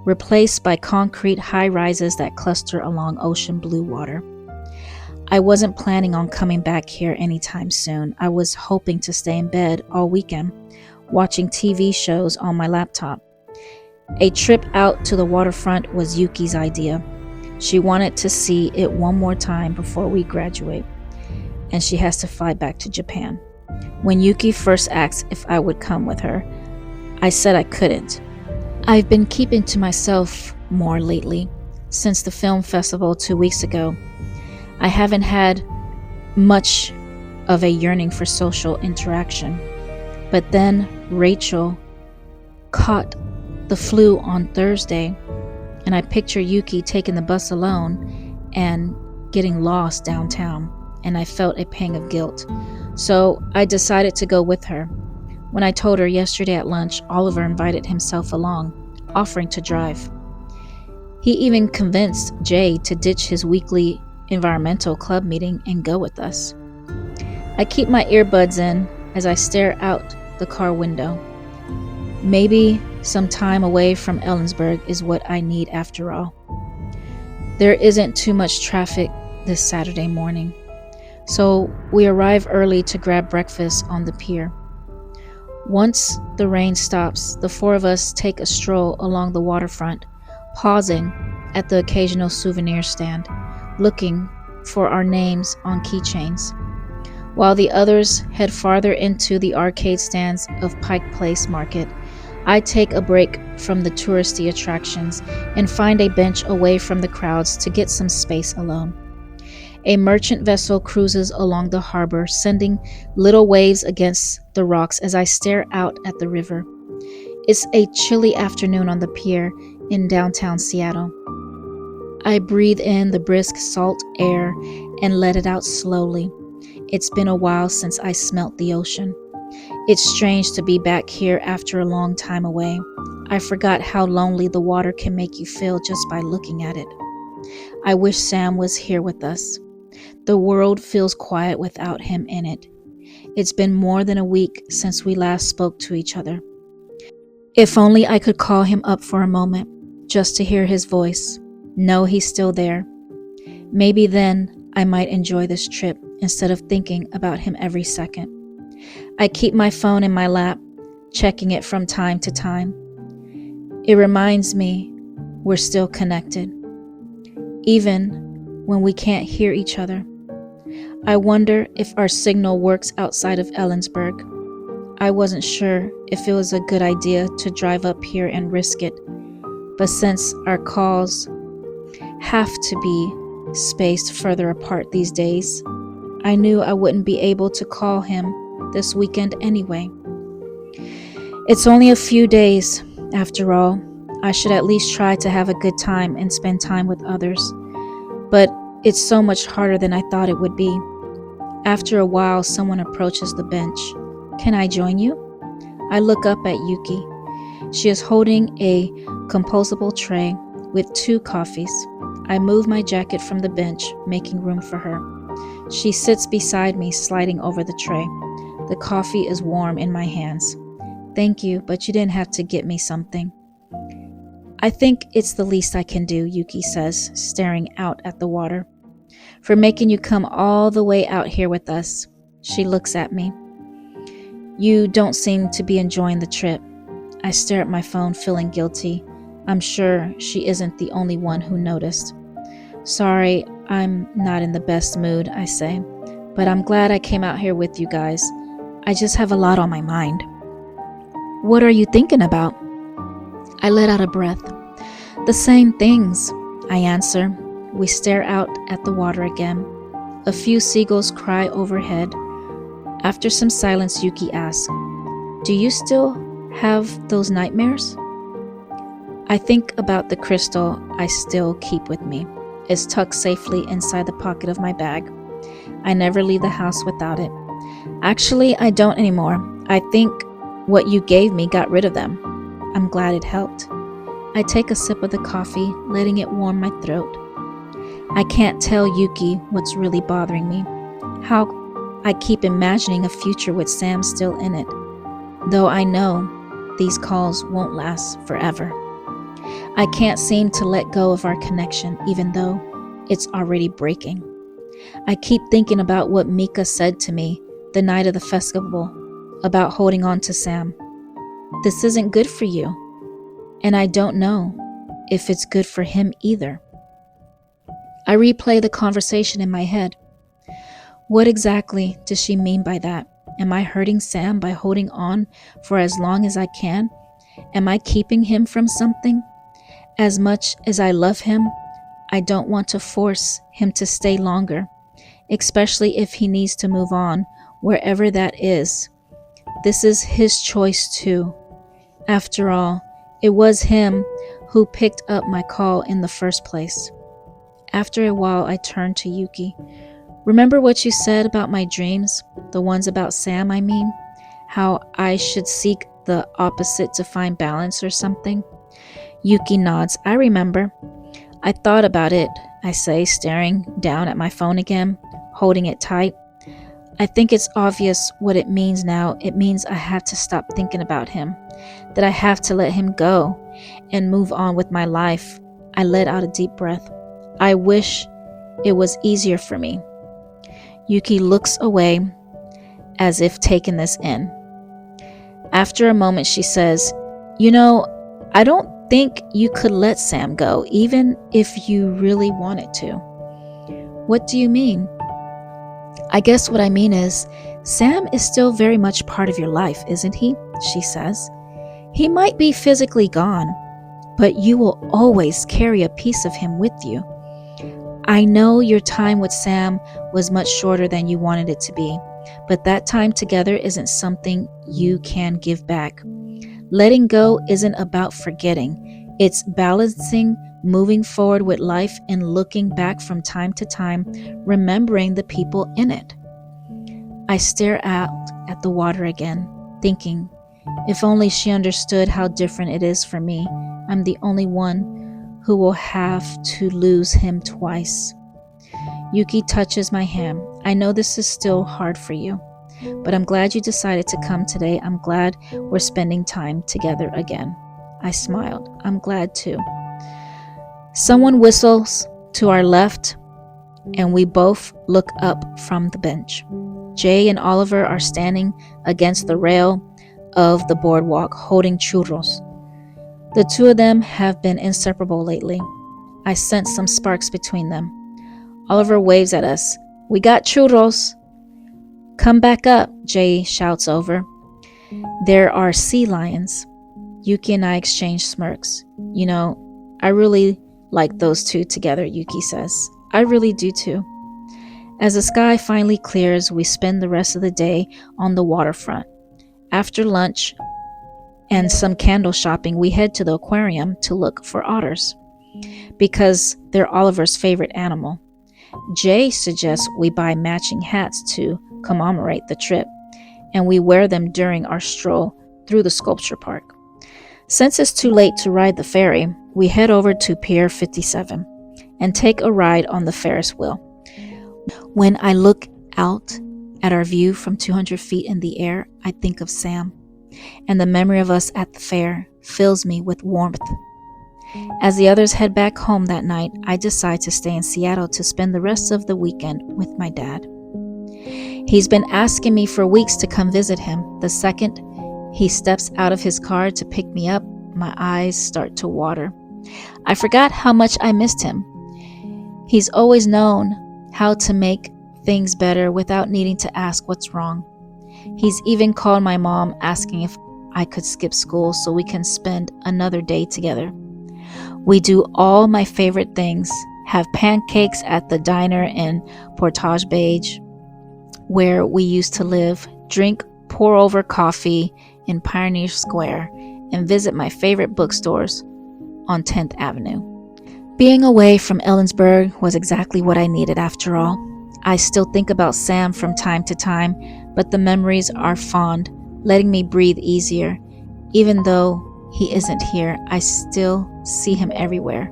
replaced by concrete high-rises that cluster along ocean blue water. I wasn't planning on coming back here anytime soon. I was hoping to stay in bed all weekend, watching TV shows on my laptop. A trip out to the waterfront was Yuki's idea. She wanted to see it one more time before we graduate, and she has to fly back to Japan. When Yuki first asked if I would come with her, I said I couldn't. I've been keeping to myself more lately. Since the film festival 2 weeks ago, I haven't had much of a yearning for social interaction. But then Rachel caught the flu on Thursday, and I picture Yuki taking the bus alone and getting lost downtown, and I felt a pang of guilt. So I decided to go with her. When I told her yesterday at lunch, Oliver invited himself along, offering to drive. He even convinced Jay to ditch his weekly environmental club meeting and go with us. I keep my earbuds in as I stare out the car window. Maybe some time away from Ellensburg is what I need after all. There isn't too much traffic this Saturday morning, so we arrive early to grab breakfast on the pier. Once the rain stops, the four of us take a stroll along the waterfront, pausing at the occasional souvenir stand, looking for our names on keychains, while the others head farther into the arcade stands of Pike Place Market. I take a break from the touristy attractions and find a bench away from the crowds to get some space alone. A merchant vessel cruises along the harbor, sending little waves against the rocks as I stare out at the river. It's a chilly afternoon on the pier in downtown Seattle. I breathe in the brisk salt air and let it out slowly. It's been a while since I smelt the ocean. It's strange to be back here after a long time away. I forgot how lonely the water can make you feel just by looking at it. I wish Sam was here with us. The world feels quiet without him in it. It's been more than a week since we last spoke to each other. If only I could call him up for a moment, just to hear his voice, know he's still there. Maybe then I might enjoy this trip instead of thinking about him every second. I keep my phone in my lap, checking it from time to time. It reminds me we're still connected, even when we can't hear each other. I wonder if our signal works outside of Ellensburg. I wasn't sure if it was a good idea to drive up here and risk it, but since our calls have to be spaced further apart these days, I knew I wouldn't be able to call him this weekend anyway. It's only a few days, after all. I should at least try to have a good time and spend time with others. But It's so much harder than I thought it would be. After a while, someone approaches the bench. Can I join you? I look up at Yuki. She is holding a composable tray with 2 coffees. I move my jacket from the bench, making room for her. She sits beside me, sliding over the tray. The coffee is warm in my hands. Thank you, but you didn't have to get me something. I think it's the least I can do, Yuki says, staring out at the water. For making you come all the way out here with us. She looks at me. You don't seem to be enjoying the trip. I stare at my phone, feeling guilty. I'm sure she isn't the only one who noticed. Sorry, I'm not in the best mood, I say, but I'm glad I came out here with you guys. I just have a lot on my mind. What are you thinking about? I let out a breath. The same things, I answer. We stare out at the water again. A few seagulls cry overhead. After some silence, Yuki asks, Do you still have those nightmares? I think about the crystal I still keep with me. It's tucked safely inside the pocket of my bag. I never leave the house without it. Actually, I don't anymore. I think what you gave me got rid of them. I'm glad it helped. I take a sip of the coffee, letting it warm my throat. I can't tell Yuki what's really bothering me. How I keep imagining a future with Sam still in it, though I know these calls won't last forever. I can't seem to let go of our connection, even though it's already breaking. I keep thinking about what Mika said to me the night of the festival about holding on to Sam. This isn't good for you, and I don't know if it's good for him either. I replay the conversation in my head. What exactly does she mean by that? Am I hurting Sam by holding on for as long as I can? Am I keeping him from something? As much as I love him, I don't want to force him to stay longer, especially if he needs to move on, wherever that is. This is his choice too. After all, it was him who picked up my call in the first place. After a while, I turned to Yuki. Remember what you said about my dreams? The ones about Sam, I mean? How I should seek the opposite to find balance or something? Yuki nods. I remember. I thought about it, I say, staring down at my phone again, holding it tight. I think it's obvious what it means now. It means I have to stop thinking about him, that I have to let him go and move on with my life. I let out a deep breath. I wish it was easier for me. Yuki looks away as if taking this in. After a moment, she says, You know, I don't think you could let Sam go, even if you really wanted to. What do you mean? I guess what I mean is, Sam is still very much part of your life, isn't he? She says. He might be physically gone, but you will always carry a piece of him with you. I know your time with Sam was much shorter than you wanted it to be, but that time together isn't something you can give back. Letting go isn't about forgetting. It's balancing moving forward with life and looking back from time to time, remembering the people in it. I stare out at the water again, thinking, if only she understood how different it is for me. I'm the only one who will have to lose him twice. Yuki touches my hand. I know this is still hard for you, but I'm glad you decided to come today. I'm glad we're spending time together again. I smiled. I'm glad too. Someone whistles to our left, and we both look up from the bench. Jay and Oliver are standing against the rail of the boardwalk holding churros. The two of them have been inseparable lately. I sense some sparks between them. Oliver waves at us. We got churros. Come back up, Jay shouts over. There are sea lions. Yuki and I exchange smirks. You know, I really like those two together, Yuki says. I really do too. As the sky finally clears, we spend the rest of the day on the waterfront. After lunch and some candle shopping, we head to the aquarium to look for otters, because they're Oliver's favorite animal. Jay suggests we buy matching hats to commemorate the trip, and we wear them during our stroll through the sculpture park. Since it's too late to ride the ferry, we head over to Pier 57 and take a ride on the Ferris wheel. When I look out at our view from 200 feet in the air, I think of Sam, and the memory of us at the fair fills me with warmth. As the others head back home that night, I decide to stay in Seattle to spend the rest of the weekend with my dad. He's been asking me for weeks to come visit him. The second he steps out of his car to pick me up, my eyes start to water. I forgot how much I missed him. He's always known how to make things better without needing to ask what's wrong. He's even called my mom asking if I could skip school so we can spend another day together. We do all my favorite things, have pancakes at the diner in Portage Beige, where we used to live, drink pour-over coffee in Pioneer Square, and visit my favorite bookstores on 10th Avenue. Being away from Ellensburg was exactly what I needed after all. I still think about Sam from time to time, but the memories are fond, letting me breathe easier. Even though he isn't here, I still see him everywhere.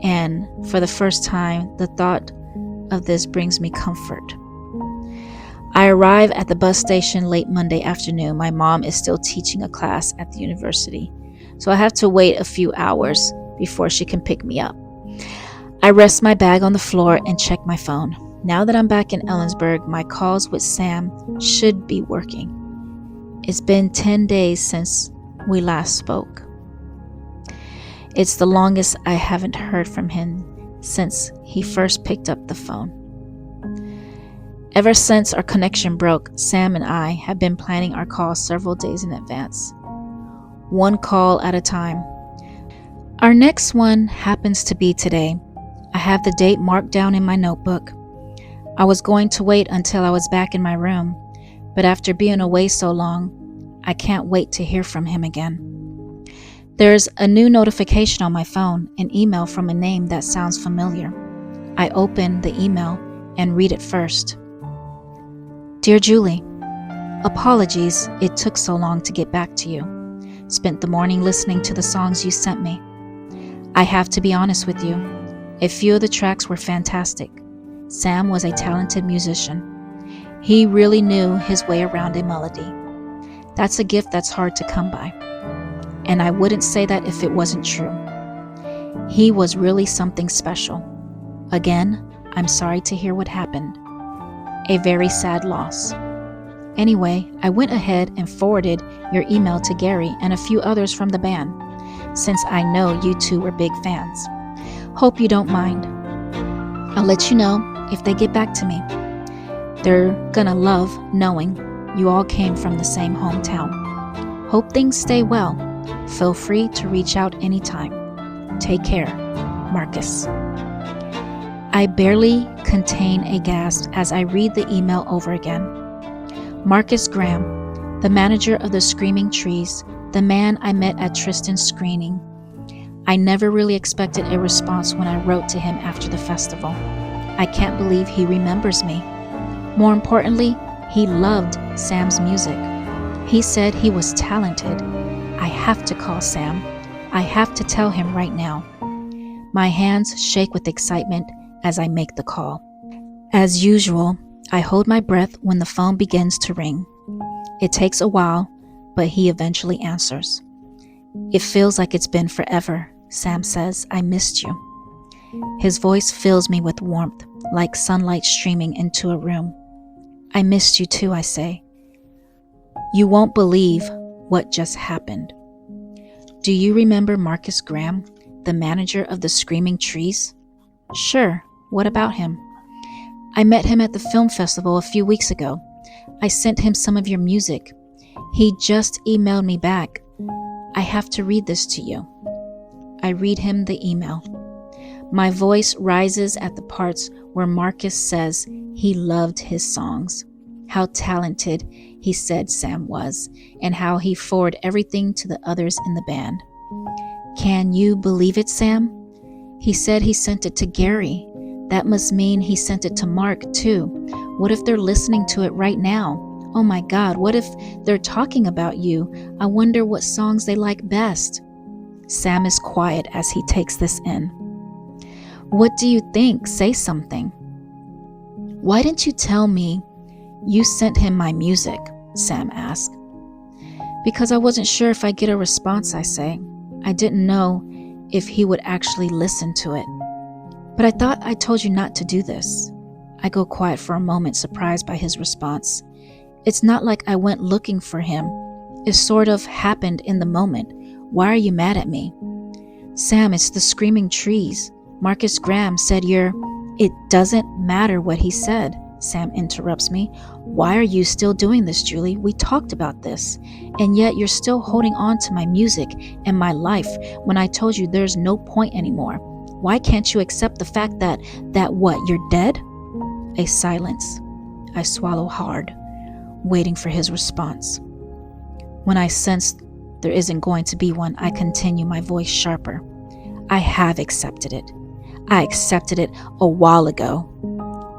And for the first time, the thought of this brings me comfort. I arrive at the bus station late Monday afternoon. My mom is still teaching a class at the university, so I have to wait a few hours before she can pick me up. I rest my bag on the floor and check my phone. Now that I'm back in Ellensburg, my calls with Sam should be working. It's been 10 days since we last spoke. It's the longest I haven't heard from him since he first picked up the phone. Ever since our connection broke, Sam and I have been planning our calls several days in advance, one call at a time. Our next one happens to be today. I have the date marked down in my notebook. I was going to wait until I was back in my room, but after being away so long, I can't wait to hear from him again. There's a new notification on my phone, an email from a name that sounds familiar. I open the email and read it first. Dear Julie, apologies it took so long to get back to you. Spent the morning listening to the songs you sent me. I have to be honest with you. A few of the tracks were fantastic. Sam was a talented musician. He really knew his way around a melody. That's a gift that's hard to come by. And I wouldn't say that if it wasn't true. He was really something special. Again, I'm sorry to hear what happened. A very sad loss. Anyway, I went ahead and forwarded your email to Gary and a few others from the band, since I know you two were big fans. Hope you don't mind. I'll let you know if they get back to me. They're gonna love knowing you all came from the same hometown. Hope things stay well. Feel free to reach out anytime. Take care, Marcus. I barely contain a gasp as I read the email over again. Marcus Graham, the manager of the Screaming Trees, the man I met at Tristan's screening. I never really expected a response when I wrote to him after the festival. I can't believe he remembers me. More importantly, he loved Sam's music. He said he was talented. I have to call Sam. I have to tell him right now. My hands shake with excitement as I make the call. As usual, I hold my breath when the phone begins to ring. It takes a while, but he eventually answers. It feels like it's been forever, Sam says. I missed you. His voice fills me with warmth, like sunlight streaming into a room. I missed you too, I say. You won't believe what just happened. Do you remember Marcus Graham, the manager of the Screaming Trees? Sure, what about him? I met him at the film festival a few weeks ago. I sent him some of your music. He just emailed me back. I have to read this to you. I read him the email. My voice rises at the parts where Marcus says he loved his songs, how talented he said Sam was, and how he forwarded everything to the others in the band. Can you believe it, Sam? He said he sent it to Gary, That must mean he sent it to Mark, too. What if they're listening to it right now? Oh my God, what if they're talking about you? I wonder what songs they like best. Sam is quiet as he takes this in. What do you think? Say something. Why didn't you tell me you sent him my music? Sam asked. Because I wasn't sure if I'd get a response, I say. I didn't know if he would actually listen to it. But I thought I told you not to do this. I go quiet for a moment, surprised by his response. It's not like I went looking for him. It sort of happened in the moment. Why are you mad at me? Sam, it's the screaming trees. Marcus Graham said It doesn't matter what he said, Sam interrupts me. Why are you still doing this, Julie? We talked about this. And yet you're still holding on to my music and my life when I told you there's no point anymore. Why can't you accept the fact that what, you're dead? A silence. I swallow hard, waiting for his response. When I sense there isn't going to be one, I continue, my voice sharper. I have accepted it. I accepted it a while ago.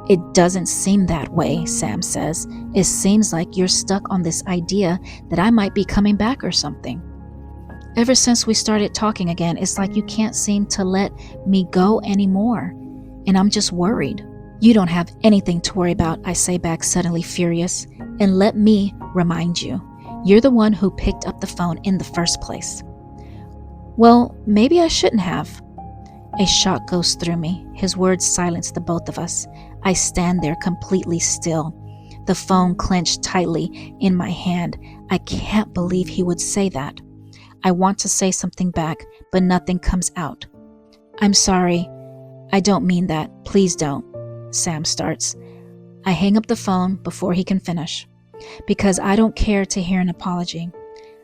It doesn't seem that way, Sam says. It seems like you're stuck on this idea that I might be coming back or something. Ever since we started talking again, it's like you can't seem to let me go anymore. And I'm just worried. You don't have anything to worry about, I say back, suddenly furious. And let me remind you, you're the one who picked up the phone in the first place. Well, maybe I shouldn't have. A shock goes through me. His words silence the both of us. I stand there completely still, the phone clenched tightly in my hand. I can't believe he would say that. I want to say something back, but nothing comes out. I'm sorry. I don't mean that. Please don't. Sam starts. I hang up the phone before he can finish, because I don't care to hear an apology.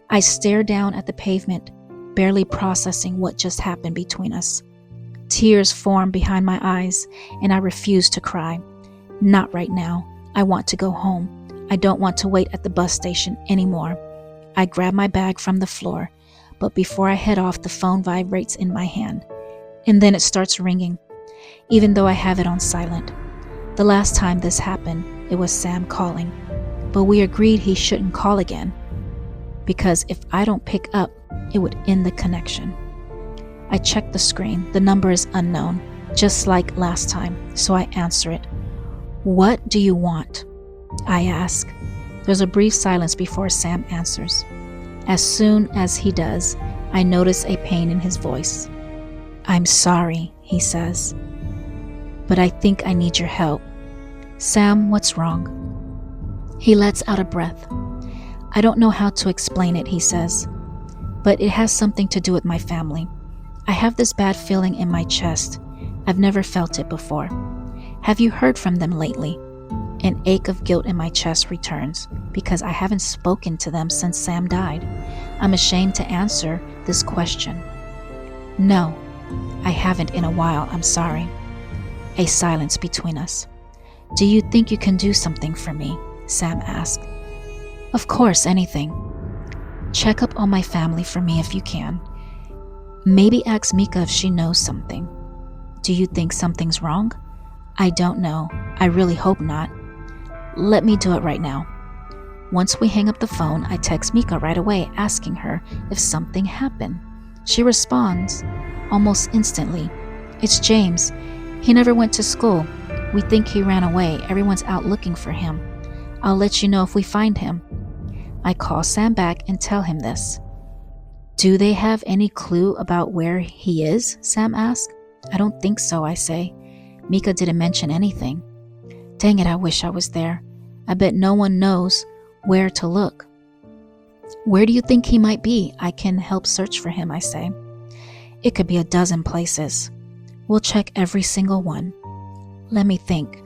I stare down at the pavement, barely processing what just happened between us. Tears form behind my eyes, and I refuse to cry. Not right now. I want to go home. I don't want to wait at the bus station anymore. I grab my bag from the floor, but before I head off, the phone vibrates in my hand. And then it starts ringing, even though I have it on silent. The last time this happened, it was Sam calling, but we agreed he shouldn't call again, because if I don't pick up, it would end the connection. I check the screen. The number is unknown, just like last time, so I answer it. What do you want? I ask. There's a brief silence before Sam answers. As soon as he does, I notice a pain in his voice. I'm sorry, he says, but I think I need your help. Sam, what's wrong? He lets out a breath. I don't know how to explain it, he says, but it has something to do with my family. I have this bad feeling in my chest. I've never felt it before. Have you heard from them lately? An ache of guilt in my chest returns because I haven't spoken to them since Sam died. I'm ashamed to answer this question. No, I haven't in a while, I'm sorry. A silence between us. Do you think you can do something for me? Sam asked. Of course, anything. Check up on my family for me if you can. Maybe ask Mika if she knows something. Do you think something's wrong? I don't know. I really hope not. Let me do it right now. Once we hang up the phone, I text Mika right away, asking her if something happened. She responds almost instantly. It's James. He never went to school. We think he ran away. Everyone's out looking for him. I'll let you know if we find him. I call Sam back and tell him this. Do they have any clue about where he is? Sam asks. I don't think so, I say. Mika didn't mention anything. Dang it, I wish I was there. I bet no one knows where to look. Where do you think he might be? I can help search for him, I say. It could be a dozen places. We'll check every single one. Let me think.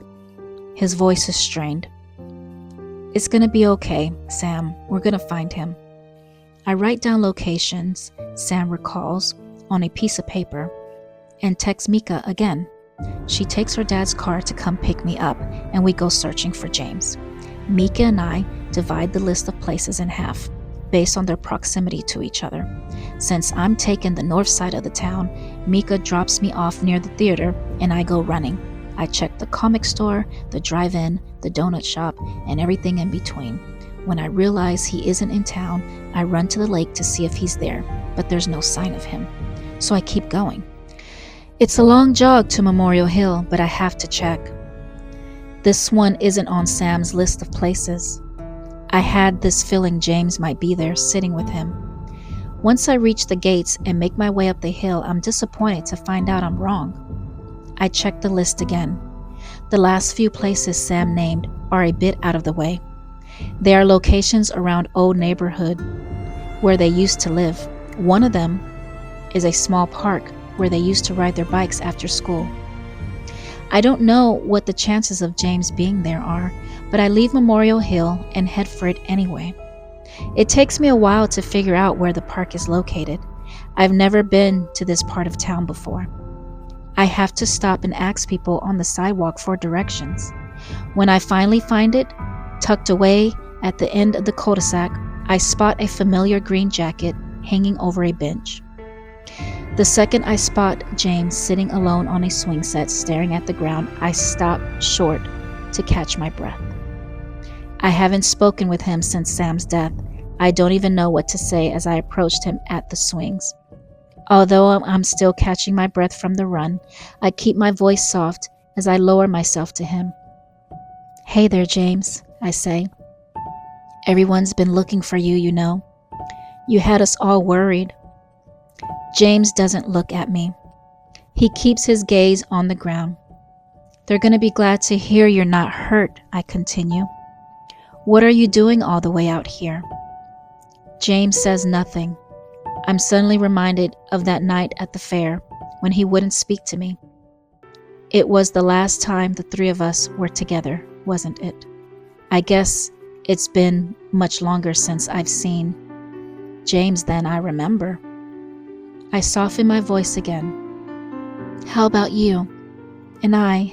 His voice is strained. It's gonna be okay, Sam. We're gonna find him. I write down locations Sam recalls on a piece of paper and text Mika again. She takes her dad's car to come pick me up, and we go searching for James. Mika and I divide the list of places in half, based on their proximity to each other. Since I'm taking the north side of the town, Mika drops me off near the theater, and I go running. I check the comic store, the drive-in, the donut shop, and everything in between. When I realize he isn't in town, I run to the lake to see if he's there, but there's no sign of him. So I keep going. It's a long jog to Memorial Hill, but I have to check. This one isn't on Sam's list of places. I had this feeling James might be there, sitting with him. Once I reach the gates and make my way up the hill, I'm disappointed to find out I'm wrong. I check the list again. The last few places Sam named are a bit out of the way. They are locations around old neighborhood where they used to live. One of them is a small park where they used to ride their bikes after school. I don't know what the chances of James being there are, but I leave Memorial Hill and head for it anyway. It takes me a while to figure out where the park is located. I've never been to this part of town before. I have to stop and ask people on the sidewalk for directions. When I finally find it, tucked away at the end of the cul-de-sac, I spot a familiar green jacket hanging over a bench. The second I spot James sitting alone on a swing set staring at the ground, I stop short to catch my breath. I haven't spoken with him since Sam's death. I don't even know what to say as I approached him at the swings. Although I'm still catching my breath from the run, I keep my voice soft as I lower myself to him. "Hey there, James," I say. "Everyone's been looking for you, you know. You had us all worried." James doesn't look at me. He keeps his gaze on the ground. "They're going to be glad to hear you're not hurt," I continue. "What are you doing all the way out here?" James says nothing. I'm suddenly reminded of that night at the fair when he wouldn't speak to me. It was the last time the three of us were together, wasn't it? I guess it's been much longer since I've seen James than I remember. I soften my voice again. "How about you and I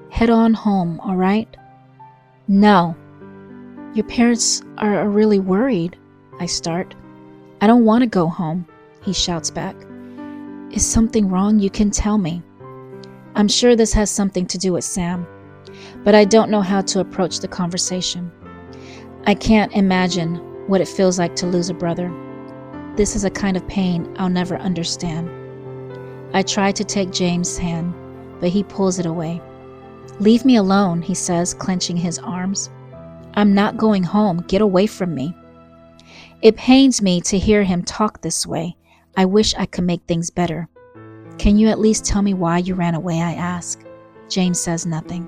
head on home, all right?" "No. Your parents are really worried," I start. "I don't want to go home," he shouts back. "Is something wrong? You can tell me." I'm sure this has something to do with Sam, but I don't know how to approach the conversation. I can't imagine what it feels like to lose a brother. This is a kind of pain I'll never understand. I try to take James' hand, but he pulls it away. "Leave me alone," he says, clenching his arms. "I'm not going home. Get away from me." It pains me to hear him talk this way. I wish I could make things better. "Can you at least tell me why you ran away?" I ask. James says nothing.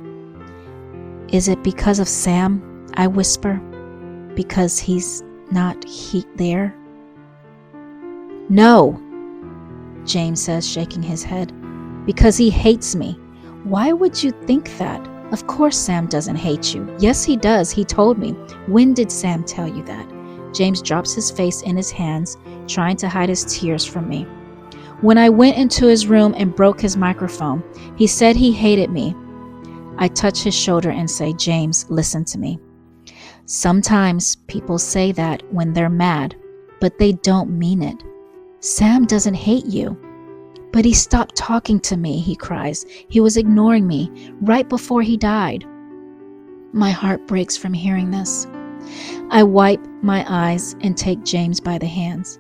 "Is it because of Sam?" I whisper. "Because he's not there?" "No," James says, shaking his head. "Because he hates me." "Why would you think that? Of course Sam doesn't hate you." "Yes, he does. He told me." "When did Sam tell you that?" James drops his face in his hands, trying to hide his tears from me. "When I went into his room and broke his microphone, he said he hated me." I touch his shoulder and say, "James, listen to me. Sometimes people say that when they're mad, but they don't mean it. Sam doesn't hate you." "But he stopped talking to me," he cries. "He was ignoring me right before he died." My heart breaks from hearing this. I wipe my eyes and take James by the hands.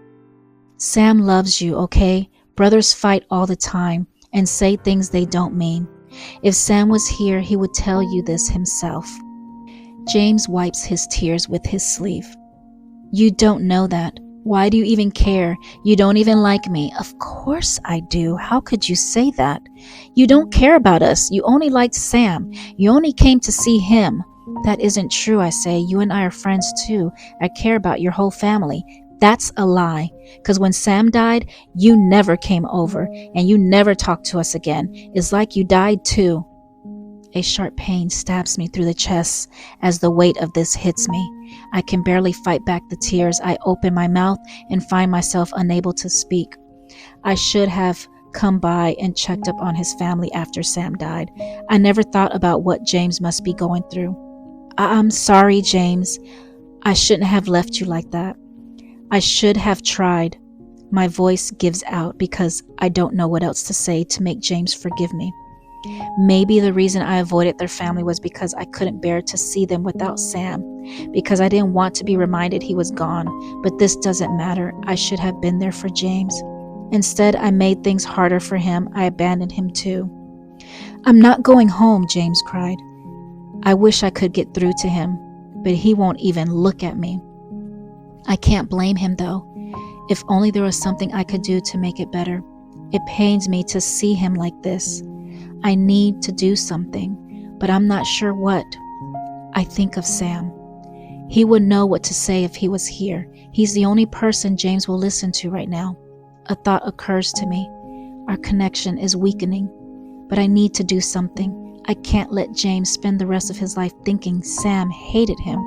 "Sam loves you, okay? Brothers fight all the time and say things they don't mean. If Sam was here, he would tell you this himself." James wipes his tears with his sleeve. "You don't know that. Why do you even care? You don't even like me." "Of course I do. How could you say that? You don't care about us. You only liked Sam. You only came to see him." "That isn't true," I say. "You and I are friends too. I care about your whole family." "That's a lie. Because when Sam died, you never came over and you never talked to us again. It's like you died too." A sharp pain stabs me through the chest as the weight of this hits me. I can barely fight back the tears. I open my mouth and find myself unable to speak. I should have come by and checked up on his family after Sam died. I never thought about what James must be going through. I'm sorry, James. I shouldn't have left you like that. I should have tried." My voice gives out because I don't know what else to say to make James forgive me. Maybe the reason I avoided their family was because I couldn't bear to see them without Sam, because I didn't want to be reminded he was gone. But this doesn't matter. I should have been there for James. Instead, I made things harder for him. I abandoned him too. "I'm not going home," James cried. I wish I could get through to him, but he won't even look at me. I can't blame him though. If only there was something I could do to make it better. It pains me to see him like this. I need to do something, but I'm not sure what. I think of Sam. He would know what to say if he was here. He's the only person James will listen to right now. A thought occurs to me. Our connection is weakening, but I need to do something. I can't let James spend the rest of his life thinking Sam hated him.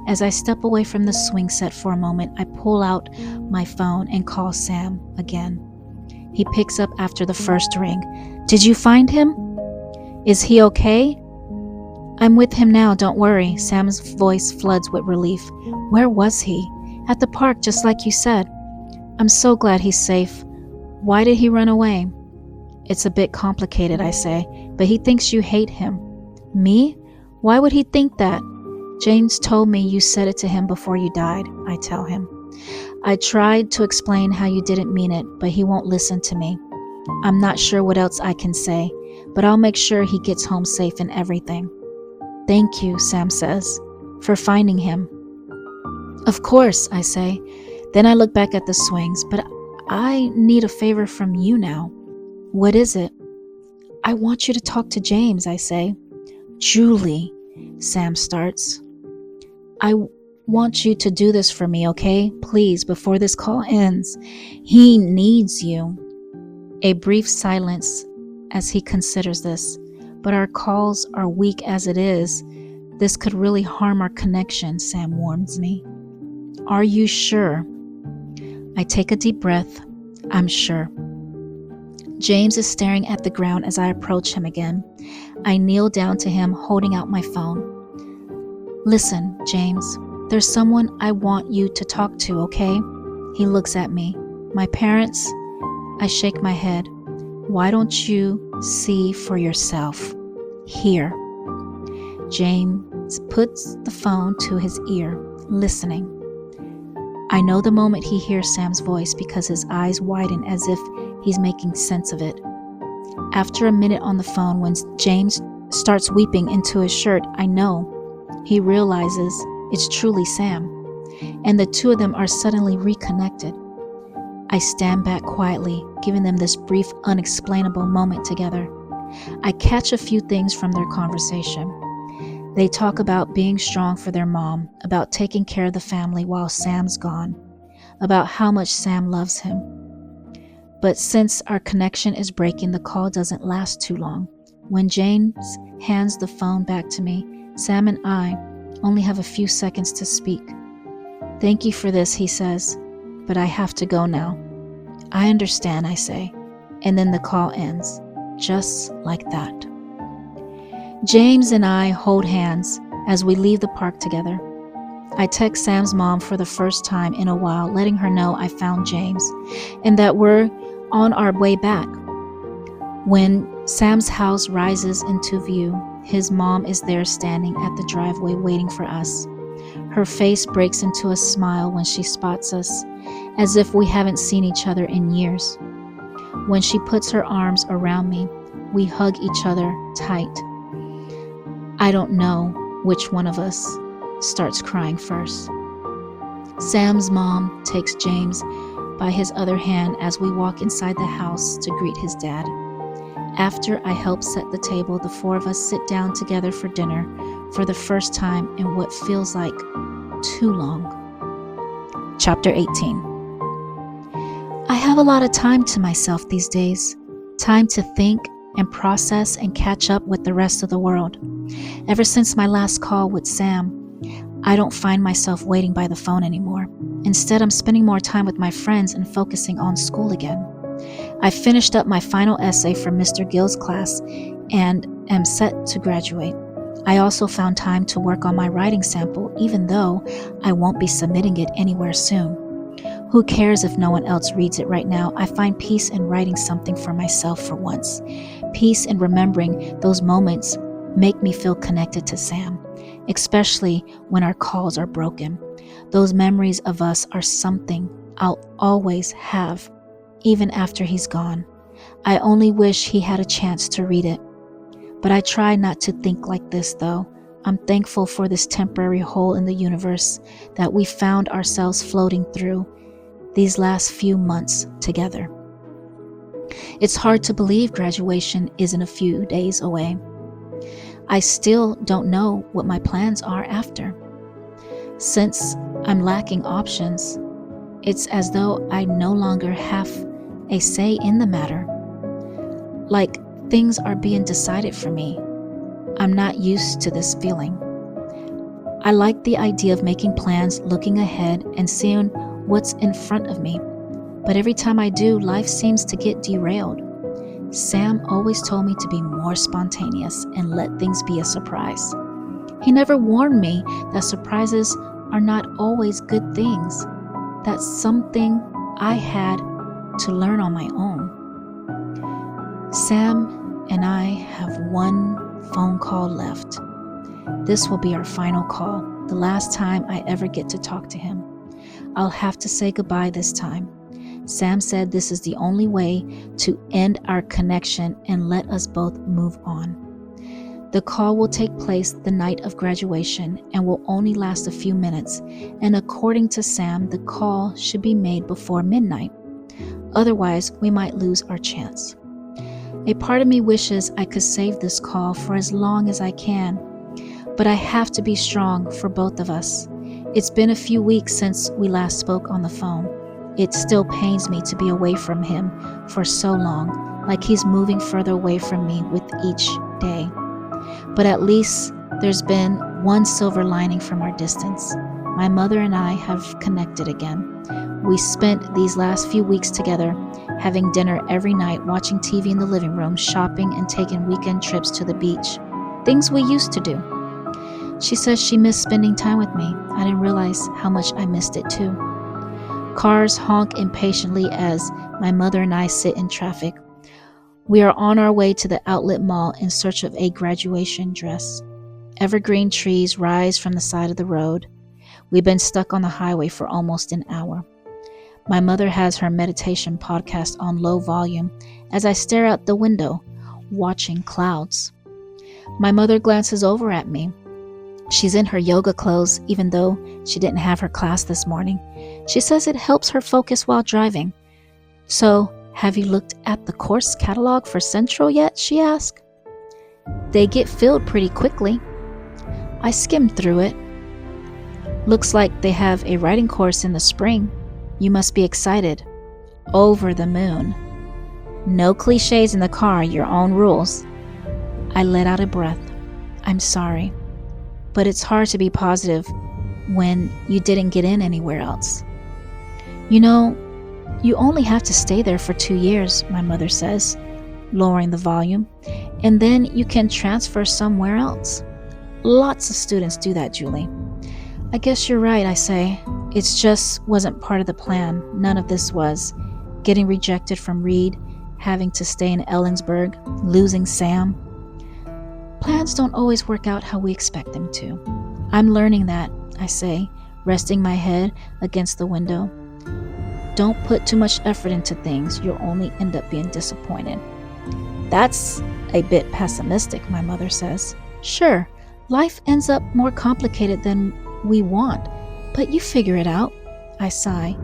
As I step away from the swing set for a moment, I pull out my phone and call Sam again. He picks up after the first ring. "Did you find him? Is he okay?" "I'm with him now, don't worry." Sam's voice floods with relief. "Where was he?" "At the park, just like you said." "I'm so glad he's safe. Why did he run away?" "It's a bit complicated," I say, "but he thinks you hate him." "Me? Why would he think that?" "James told me you said it to him before you died," I tell him. "I tried to explain how you didn't mean it, but he won't listen to me. I'm not sure what else I can say, but I'll make sure he gets home safe and everything." "Thank you," Sam says, "for finding him." "Of course," I say. Then I look back at the swings, "But I need a favor from you now." "What is it?" "I want you to talk to James," I say. "Julie," Sam starts. "I want you to do this for me, okay? Please, before this call ends. He needs you." A brief silence as he considers this. "But our calls are weak as it is. This could really harm our connection," Sam warns me. "Are you sure?" I take a deep breath. I'm sure. James is staring at the ground as I approach him again. I kneel down to him, holding out my phone. "Listen, James, there's someone I want you to talk to, okay?" He looks at me. "My parents?" I shake my head. "Why don't you see for yourself? Here." James puts the phone to his ear, listening. I know the moment he hears Sam's voice because his eyes widen as if he's making sense of it. After a minute on the phone, when James starts weeping into his shirt, I know. He realizes it's truly Sam, and the two of them are suddenly reconnected. I stand back quietly, giving them this brief, unexplainable moment together. I catch a few things from their conversation. They talk about being strong for their mom, about taking care of the family while Sam's gone, about how much Sam loves him. But since our connection is breaking, the call doesn't last too long. When James hands the phone back to me, Sam and I only have a few seconds to speak. "Thank you for this," he says, "but I have to go now." "I understand," I say, and then the call ends, just like that. James and I hold hands as we leave the park together. I text Sam's mom for the first time in a while, letting her know I found James and that we're on our way back. When Sam's house rises into view, his mom is there standing at the driveway waiting for us. Her face breaks into a smile when she spots us, as if we haven't seen each other in years. When she puts her arms around me, we hug each other tight. I don't know which one of us starts crying first. Sam's mom takes James by his other hand as we walk inside the house to greet his dad. After I help set the table, the four of us sit down together for dinner for the first time in what feels like too long. Chapter 18. I have a lot of time to myself these days. Time to think and process and catch up with the rest of the world. Ever since my last call with Sam, I don't find myself waiting by the phone anymore. Instead, I'm spending more time with my friends and focusing on school again. I finished up my final essay for Mr. Gill's class and am set to graduate. I also found time to work on my writing sample, even though I won't be submitting it anywhere soon. Who cares if no one else reads it right now? I find peace in writing something for myself for once. Peace in remembering those moments make me feel connected to Sam, especially when our calls are broken. Those memories of us are something I'll always have, even after he's gone. I only wish he had a chance to read it. But I try not to think like this, though. I'm thankful for this temporary hole in the universe that we found ourselves floating through these last few months together. It's hard to believe graduation isn't a few days away. I still don't know what my plans are after. Since I'm lacking options, it's as though I no longer have a say in the matter. Like things are being decided for me. I'm not used to this feeling. I like the idea of making plans, looking ahead, and seeing what's in front of me. But every time I do, life seems to get derailed. Sam always told me to be more spontaneous and let things be a surprise. He never warned me that surprises are not always good things. That's something I had to learn on my own. Sam and I have one phone call left. This will be our final call, the last time I ever get to talk to him. I'll have to say goodbye this time. Sam said this is the only way to end our connection and let us both move on. The call will take place the night of graduation and will only last a few minutes, and according to Sam, the call should be made before midnight. Otherwise, we might lose our chance. A part of me wishes I could save this call for as long as I can, but I have to be strong for both of us. It's been a few weeks since we last spoke on the phone. It still pains me to be away from him for so long, like he's moving further away from me with each day. But at least there's been one silver lining from our distance. My mother and I have connected again. We spent these last few weeks together, having dinner every night, watching TV in the living room, shopping, and taking weekend trips to the beach. Things we used to do. She says she missed spending time with me. I didn't realize how much I missed it too. Cars honk impatiently as my mother and I sit in traffic. We are on our way to the outlet mall in search of a graduation dress. Evergreen trees rise from the side of the road. We've been stuck on the highway for almost an hour. My mother has her meditation podcast on low volume as I stare out the window, watching clouds. My mother glances over at me. She's in her yoga clothes, even though she didn't have her class this morning. She says it helps her focus while driving. So, have you looked at the course catalog for Central yet? She asked. They get filled pretty quickly. I skimmed through it. Looks like they have a writing course in the spring. You must be excited. Over the moon. No cliches in the car, your own rules. I let out a breath. I'm sorry, but it's hard to be positive when you didn't get in anywhere else. You know, you only have to stay there for 2 years, my mother says, lowering the volume, and then you can transfer somewhere else. Lots of students do that, Julie. I guess you're right, I say. It just wasn't part of the plan. None of this was. Getting rejected from Reed, having to stay in Ellensburg, losing Sam. Plans don't always work out how we expect them to. I'm learning that, I say, resting my head against the window. Don't put too much effort into things. You'll only end up being disappointed. That's a bit pessimistic, my mother says. Sure, life ends up more complicated than we want, but you figure it out, I sigh.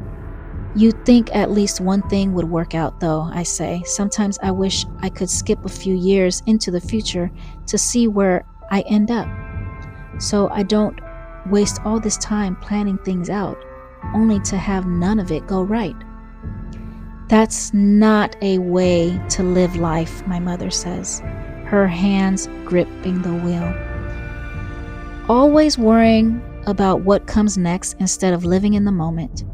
You'd think at least one thing would work out, though, I say. Sometimes I wish I could skip a few years into the future to see where I end up, so I don't waste all this time planning things out, only to have none of it go right. That's not a way to live life, my mother says, her hands gripping the wheel. Always worrying about what comes next instead of living in the moment.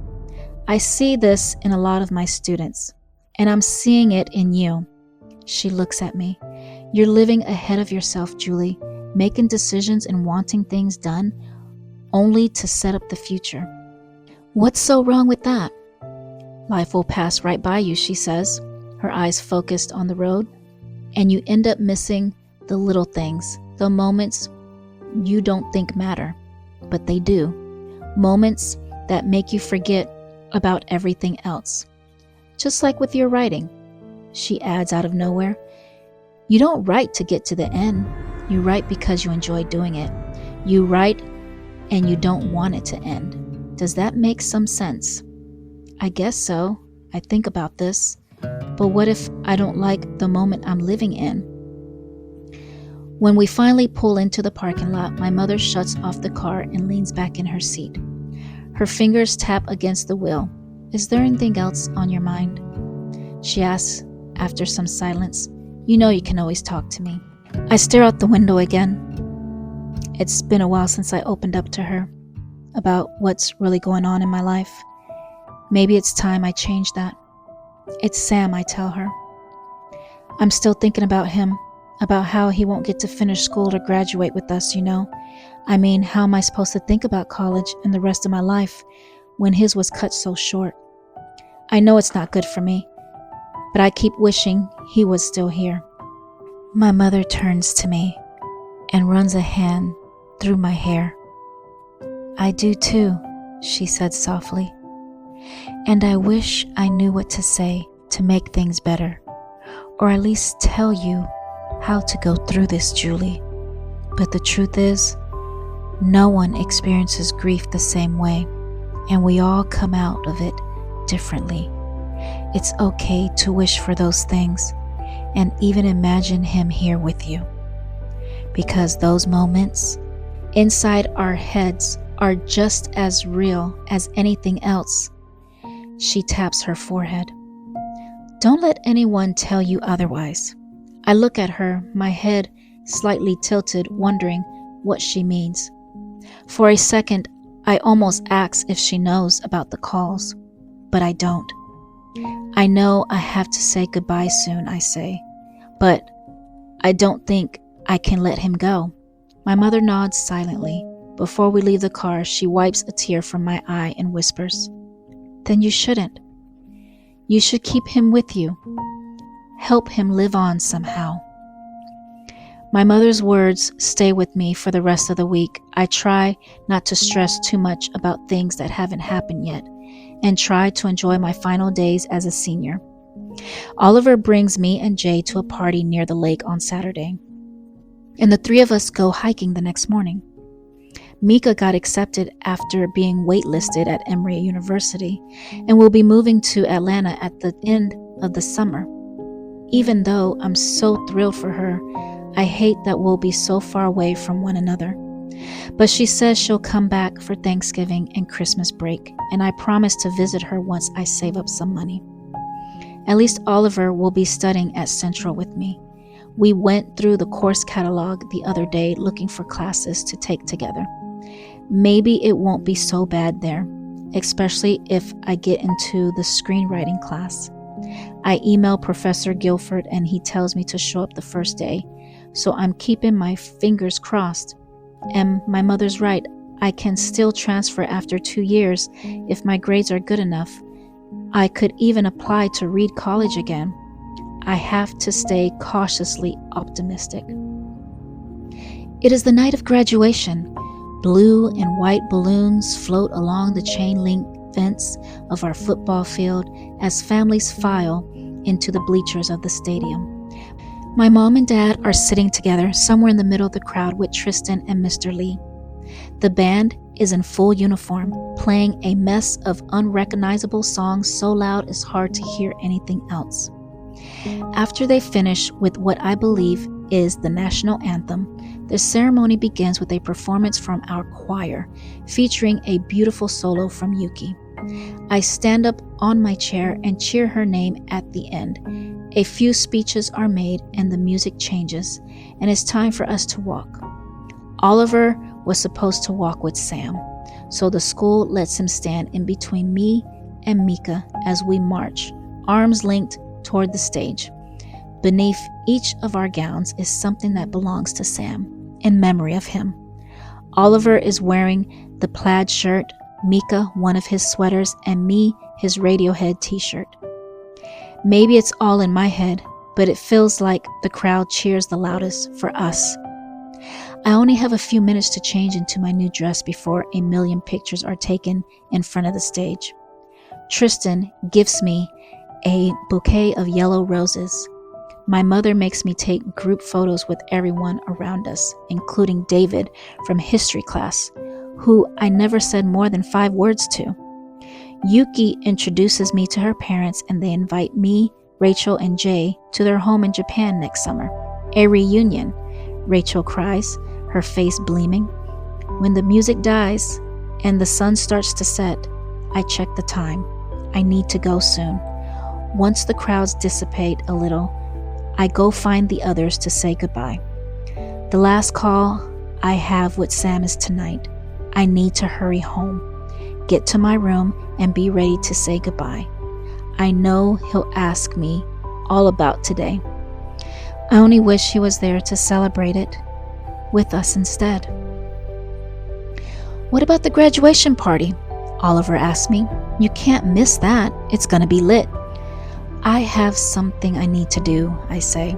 I see this in a lot of my students, and I'm seeing it in you. She looks at me. You're living ahead of yourself, Julie, making decisions and wanting things done only to set up the future. What's so wrong with that? Life will pass right by you, she says, her eyes focused on the road. and you end up missing the little things, the moments you don't think matter, but they do. Moments that make you forget about everything else. Just like with your writing, she adds out of nowhere. You don't write to get to the end. You write because you enjoy doing it. You write and you don't want it to end. Does that make some sense? I guess so. I think about this. But what if I don't like the moment I'm living in? When we finally pull into the parking lot, my mother shuts off the car and leans back in her seat. Her fingers tap against the wheel. Is there anything else on your mind? She asks after some silence. You know you can always talk to me. I stare out the window again. It's been a while since I opened up to her about what's really going on in my life. Maybe it's time I change that. It's Sam, I tell her. I'm still thinking about him, about how he won't get to finish school or graduate with us, you know. I mean, how am I supposed to think about college and the rest of my life when his was cut so short? I know it's not good for me, but I keep wishing he was still here. My mother turns to me and runs a hand through my hair. I do too, she said softly. And I wish I knew what to say to make things better, or at least tell you how to go through this, Julie. But the truth is, no one experiences grief the same way, and we all come out of it differently. It's okay to wish for those things and even imagine him here with you, because those moments inside our heads are just as real as anything else. She taps her forehead. Don't let anyone tell you otherwise. I look at her, my head slightly tilted, wondering what she means. For a second, I almost ask if she knows about the calls, but I don't. I know I have to say goodbye soon, I say, but I don't think I can let him go. My mother nods silently. Before we leave the car, she wipes a tear from my eye and whispers, Then you shouldn't. You should keep him with you. Help him live on somehow. My mother's words stay with me for the rest of the week. I try not to stress too much about things that haven't happened yet, and try to enjoy my final days as a senior. Oliver brings me and Jay to a party near the lake on Saturday, and the three of us go hiking the next morning. Mika got accepted after being waitlisted at Emory University and will be moving to Atlanta at the end of the summer. Even though I'm so thrilled for her, I hate that we'll be so far away from one another. But she says she'll come back for Thanksgiving and Christmas break, and I promise to visit her once I save up some money. At least Oliver will be studying at Central with me. We went through the course catalog the other day looking for classes to take together. Maybe it won't be so bad there, especially if I get into the screenwriting class. I email Professor Guilford and he tells me to show up the first day, so I'm keeping my fingers crossed. And my mother's right, I can still transfer after 2 years if my grades are good enough. I could even apply to Reed College again. I have to stay cautiously optimistic. It is the night of graduation. Blue and white balloons float along the chain-link fence of our football field as families file into the bleachers of the stadium. My mom and dad are sitting together somewhere in the middle of the crowd with Tristan and Mr. Lee. The band is in full uniform, playing a mess of unrecognizable songs so loud it's hard to hear anything else. After they finish with what I believe is the national anthem, the ceremony begins with a performance from our choir, featuring a beautiful solo from Yuki. I stand up on my chair and cheer her name at the end. A few speeches are made and the music changes, and it's time for us to walk. Oliver was supposed to walk with Sam, so the school lets him stand in between me and Mika as we march, arms linked toward the stage. Beneath each of our gowns is something that belongs to Sam, in memory of him. Oliver is wearing the plaid shirt, Mika one of his sweaters, and me his Radiohead t-shirt. Maybe it's all in my head, but it feels like the crowd cheers the loudest for us. I only have a few minutes to change into my new dress before a million pictures are taken in front of the stage. Tristan gifts me a bouquet of yellow roses. My mother makes me take group photos with everyone around us, including David from history class, who I never said more than 5 words to. Yuki introduces me to her parents, and they invite me, Rachel, and Jay to their home in Japan next summer. A reunion, Rachel cries, her face gleaming. When the music dies and the sun starts to set, I check the time. I need to go soon. Once the crowds dissipate a little, I go find the others to say goodbye. The last call I have with Sam is tonight. I need to hurry home, get to my room, and be ready to say goodbye. I know he'll ask me all about today. I only wish he was there to celebrate it with us instead. What about the graduation party? Oliver asked me. You can't miss that. It's gonna be lit. I have something I need to do, I say.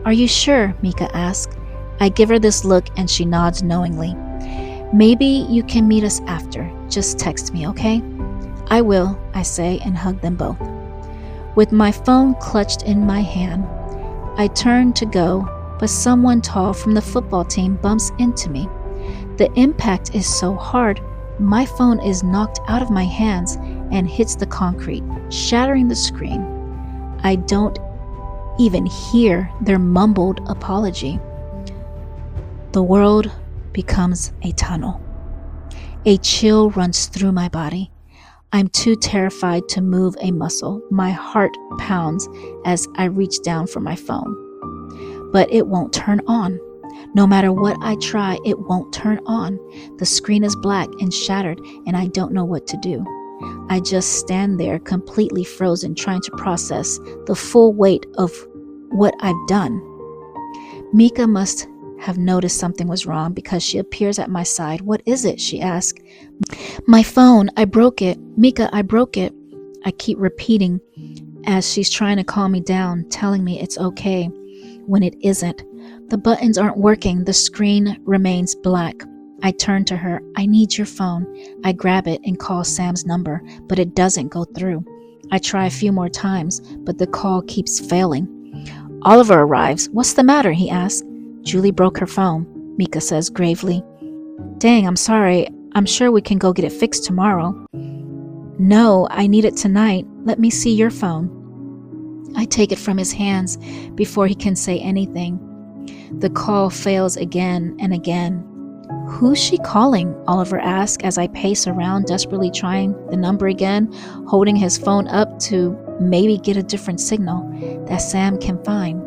Are you sure? Mika asks. I give her this look and she nods knowingly. Maybe you can meet us after. Just text me, okay? I will, I say, and hug them both. With my phone clutched in my hand, I turn to go, but someone tall from the football team bumps into me. The impact is so hard, my phone is knocked out of my hands and hits the concrete, shattering the screen. I don't even hear their mumbled apology. The world becomes a tunnel. A chill runs through my body. I'm too terrified to move a muscle. My heart pounds as I reach down for my phone. But it won't turn on. No matter what I try, it won't turn on. The screen is black and shattered, and I don't know what to do. I just stand there completely frozen, trying to process the full weight of what I've done. Mika must have noticed something was wrong because she appears at my side. What is it? She asks. My phone, I broke it. Mika, I broke it. I keep repeating as she's trying to calm me down, telling me it's okay when it isn't. The buttons aren't working. The screen remains black. I turn to her. I need your phone. I grab it and call Sam's number, but it doesn't go through. I try a few more times, but the call keeps failing. Oliver arrives. What's the matter? He asks. Julie broke her phone, Mika says gravely. Dang, I'm sorry. I'm sure we can go get it fixed tomorrow. No, I need it tonight. Let me see your phone. I take it from his hands before he can say anything. The call fails again and again. Who's she calling? Oliver asks as I pace around, desperately trying the number again, holding his phone up to maybe get a different signal that Sam can find.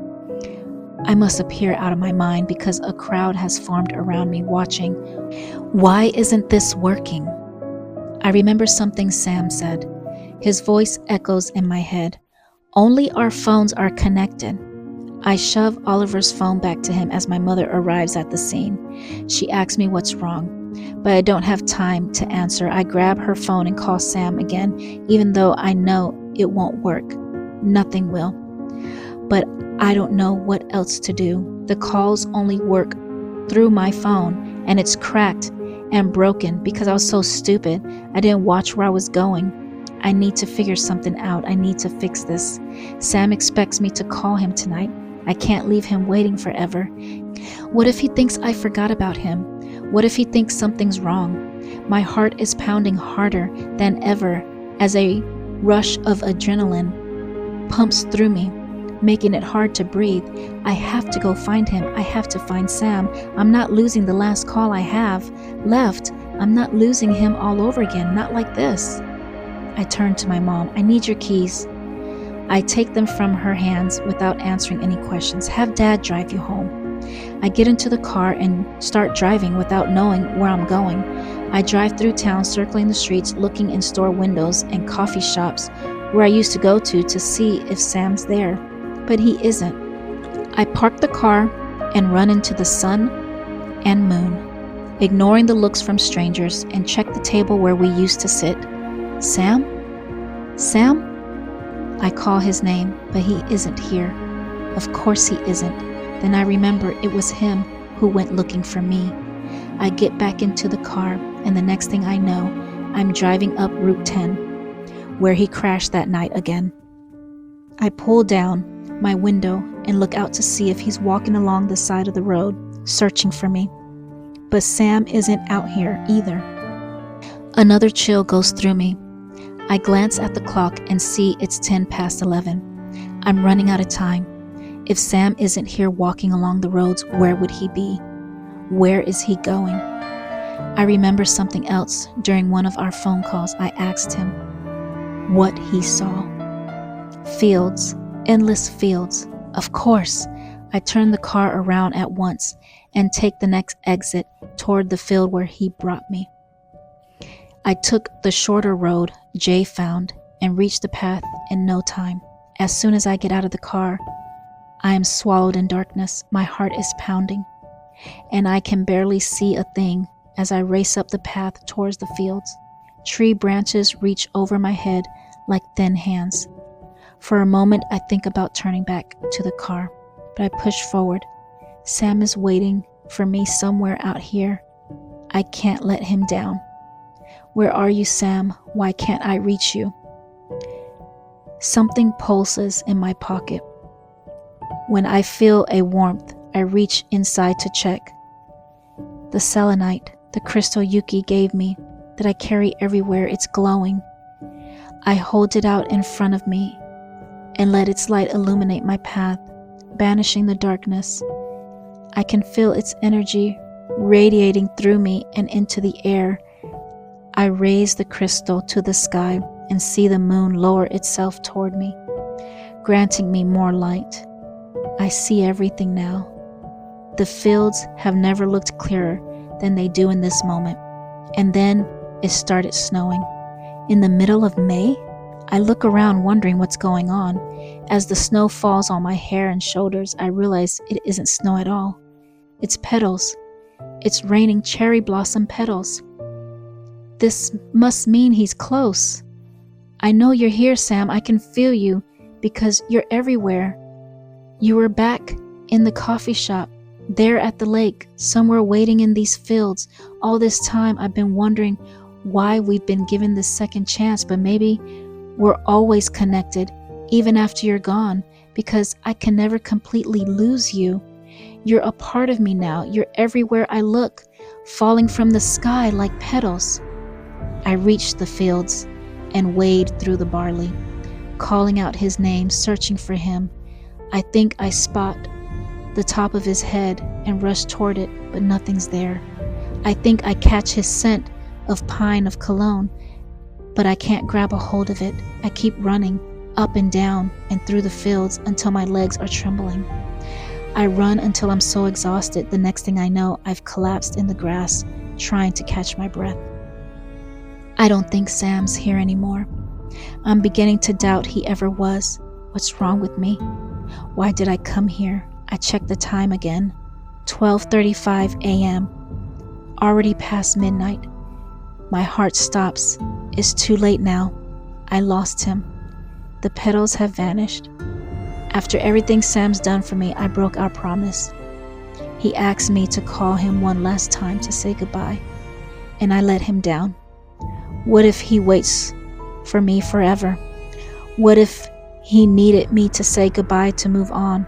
I must appear out of my mind because a crowd has formed around me watching. Why isn't this working? I remember something Sam said. His voice echoes in my head. Only our phones are connected. I shove Oliver's phone back to him as my mother arrives at the scene. She asks me what's wrong, but I don't have time to answer. I grab her phone and call Sam again, even though I know it won't work. Nothing will. But I don't know what else to do. The calls only work through my phone, and it's cracked and broken because I was so stupid. I didn't watch where I was going. I need to figure something out. I need to fix this. Sam expects me to call him tonight. I can't leave him waiting forever. What if he thinks I forgot about him? What if he thinks something's wrong? My heart is pounding harder than ever as a rush of adrenaline pumps through me, making it hard to breathe. I have to go find him. I have to find Sam. I'm not losing the last call I have left. I'm not losing him all over again. Not like this. I turn to my mom. I need your keys. I take them from her hands without answering any questions. Have Dad drive you home. I get into the car and start driving without knowing where I'm going. I drive through town, circling the streets, looking in store windows and coffee shops where I used to go to see if Sam's there. But he isn't. I park the car and run into the sun and moon, ignoring the looks from strangers, and check the table where we used to sit. Sam? Sam? I call his name, but he isn't here. Of course he isn't. Then I remember it was him who went looking for me. I get back into the car, and the next thing I know, I'm driving up Route 10, where he crashed that night again. I pull down my window and look out to see if he's walking along the side of the road, searching for me. But Sam isn't out here either. Another chill goes through me. I glance at the clock and see it's 10 past 11. I'm running out of time. If Sam isn't here walking along the roads, where would he be? Where is he going? I remember something else. During one of our phone calls, I asked him what he saw. Fields, endless fields. Of course, I turn the car around at once and take the next exit toward the field where he brought me. I took the shorter road Jay found and reached the path in no time. As soon as I get out of the car, I am swallowed in darkness. My heart is pounding, and I can barely see a thing as I race up the path towards the fields. Tree branches reach over my head like thin hands. For a moment, I think about turning back to the car, but I push forward. Sam is waiting for me somewhere out here. I can't let him down. Where are you, Sam? Why can't I reach you? Something pulses in my pocket. When I feel a warmth, I reach inside to check. The selenite, the crystal Yuki gave me, that I carry everywhere, it's glowing. I hold it out in front of me and let its light illuminate my path, banishing the darkness. I can feel its energy radiating through me and into the air. I raise the crystal to the sky and see the moon lower itself toward me, granting me more light. I see everything now. The fields have never looked clearer than they do in this moment. And then it started snowing. In the middle of May, I look around wondering what's going on. As the snow falls on my hair and shoulders, I realize it isn't snow at all. It's petals. It's raining cherry blossom petals. This must mean he's close. I know you're here, Sam. I can feel you because you're everywhere. You were back in the coffee shop, there at the lake, somewhere waiting in these fields. All this time I've been wondering why we've been given this second chance, but maybe we're always connected, even after you're gone, because I can never completely lose you. You're a part of me now. You're everywhere I look, falling from the sky like petals. I reached the fields and wade through the barley, calling out his name, searching for him. I think I spot the top of his head and rush toward it, but nothing's there. I think I catch his scent of pine, of cologne, but I can't grab a hold of it. I keep running up and down and through the fields until my legs are trembling. I run until I'm so exhausted. The next thing I know, I've collapsed in the grass, trying to catch my breath. I don't think Sam's here anymore. I'm beginning to doubt he ever was. What's wrong with me? Why did I come here? I checked the time again. 12:35 a.m. Already past midnight. My heart stops. It's too late now. I lost him. The petals have vanished. After everything Sam's done for me, I broke our promise. He asked me to call him one last time to say goodbye, and I let him down. What if he waits for me forever? What if he needed me to say goodbye to move on?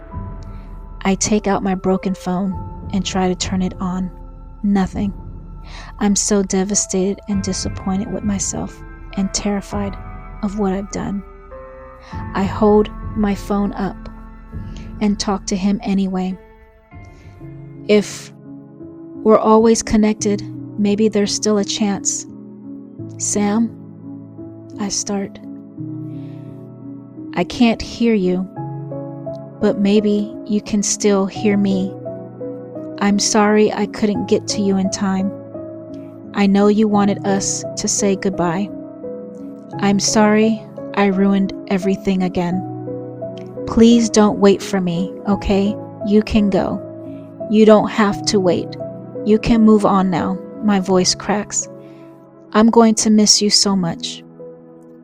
I take out my broken phone and try to turn it on. Nothing. I'm so devastated and disappointed with myself and terrified of what I've done. I hold my phone up and talk to him anyway. If we're always connected, maybe there's still a chance. Sam, I start. I can't hear you, but maybe you can still hear me. I'm sorry I couldn't get to you in time. I know you wanted us to say goodbye. I'm sorry I ruined everything again. Please don't wait for me, okay? You can go. You don't have to wait. You can move on now. My voice cracks. I'm going to miss you so much,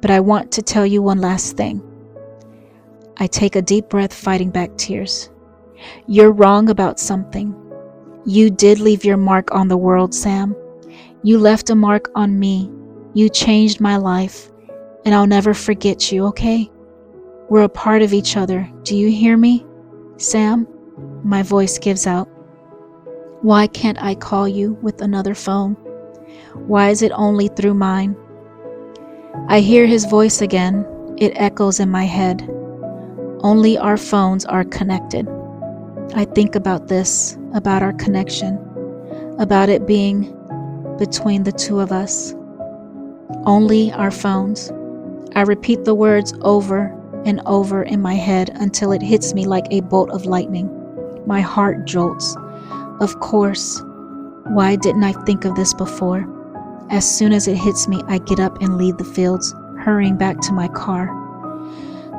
but I want to tell you one last thing. I take a deep breath, fighting back tears. You're wrong about something. You did leave your mark on the world, Sam. You left a mark on me. You changed my life, and I'll never forget you, okay? We're a part of each other. Do you hear me? Sam? My voice gives out. Why can't I call you with another phone? Why is it only through mine? I hear his voice again. It echoes in my head. Only our phones are connected. I think about this, about our connection, about it being between the two of us. Only our phones. I repeat the words over and over in my head until it hits me like a bolt of lightning. My heart jolts. Of course. Why didn't I think of this before? As soon as it hits me, I get up and leave the fields, hurrying back to my car.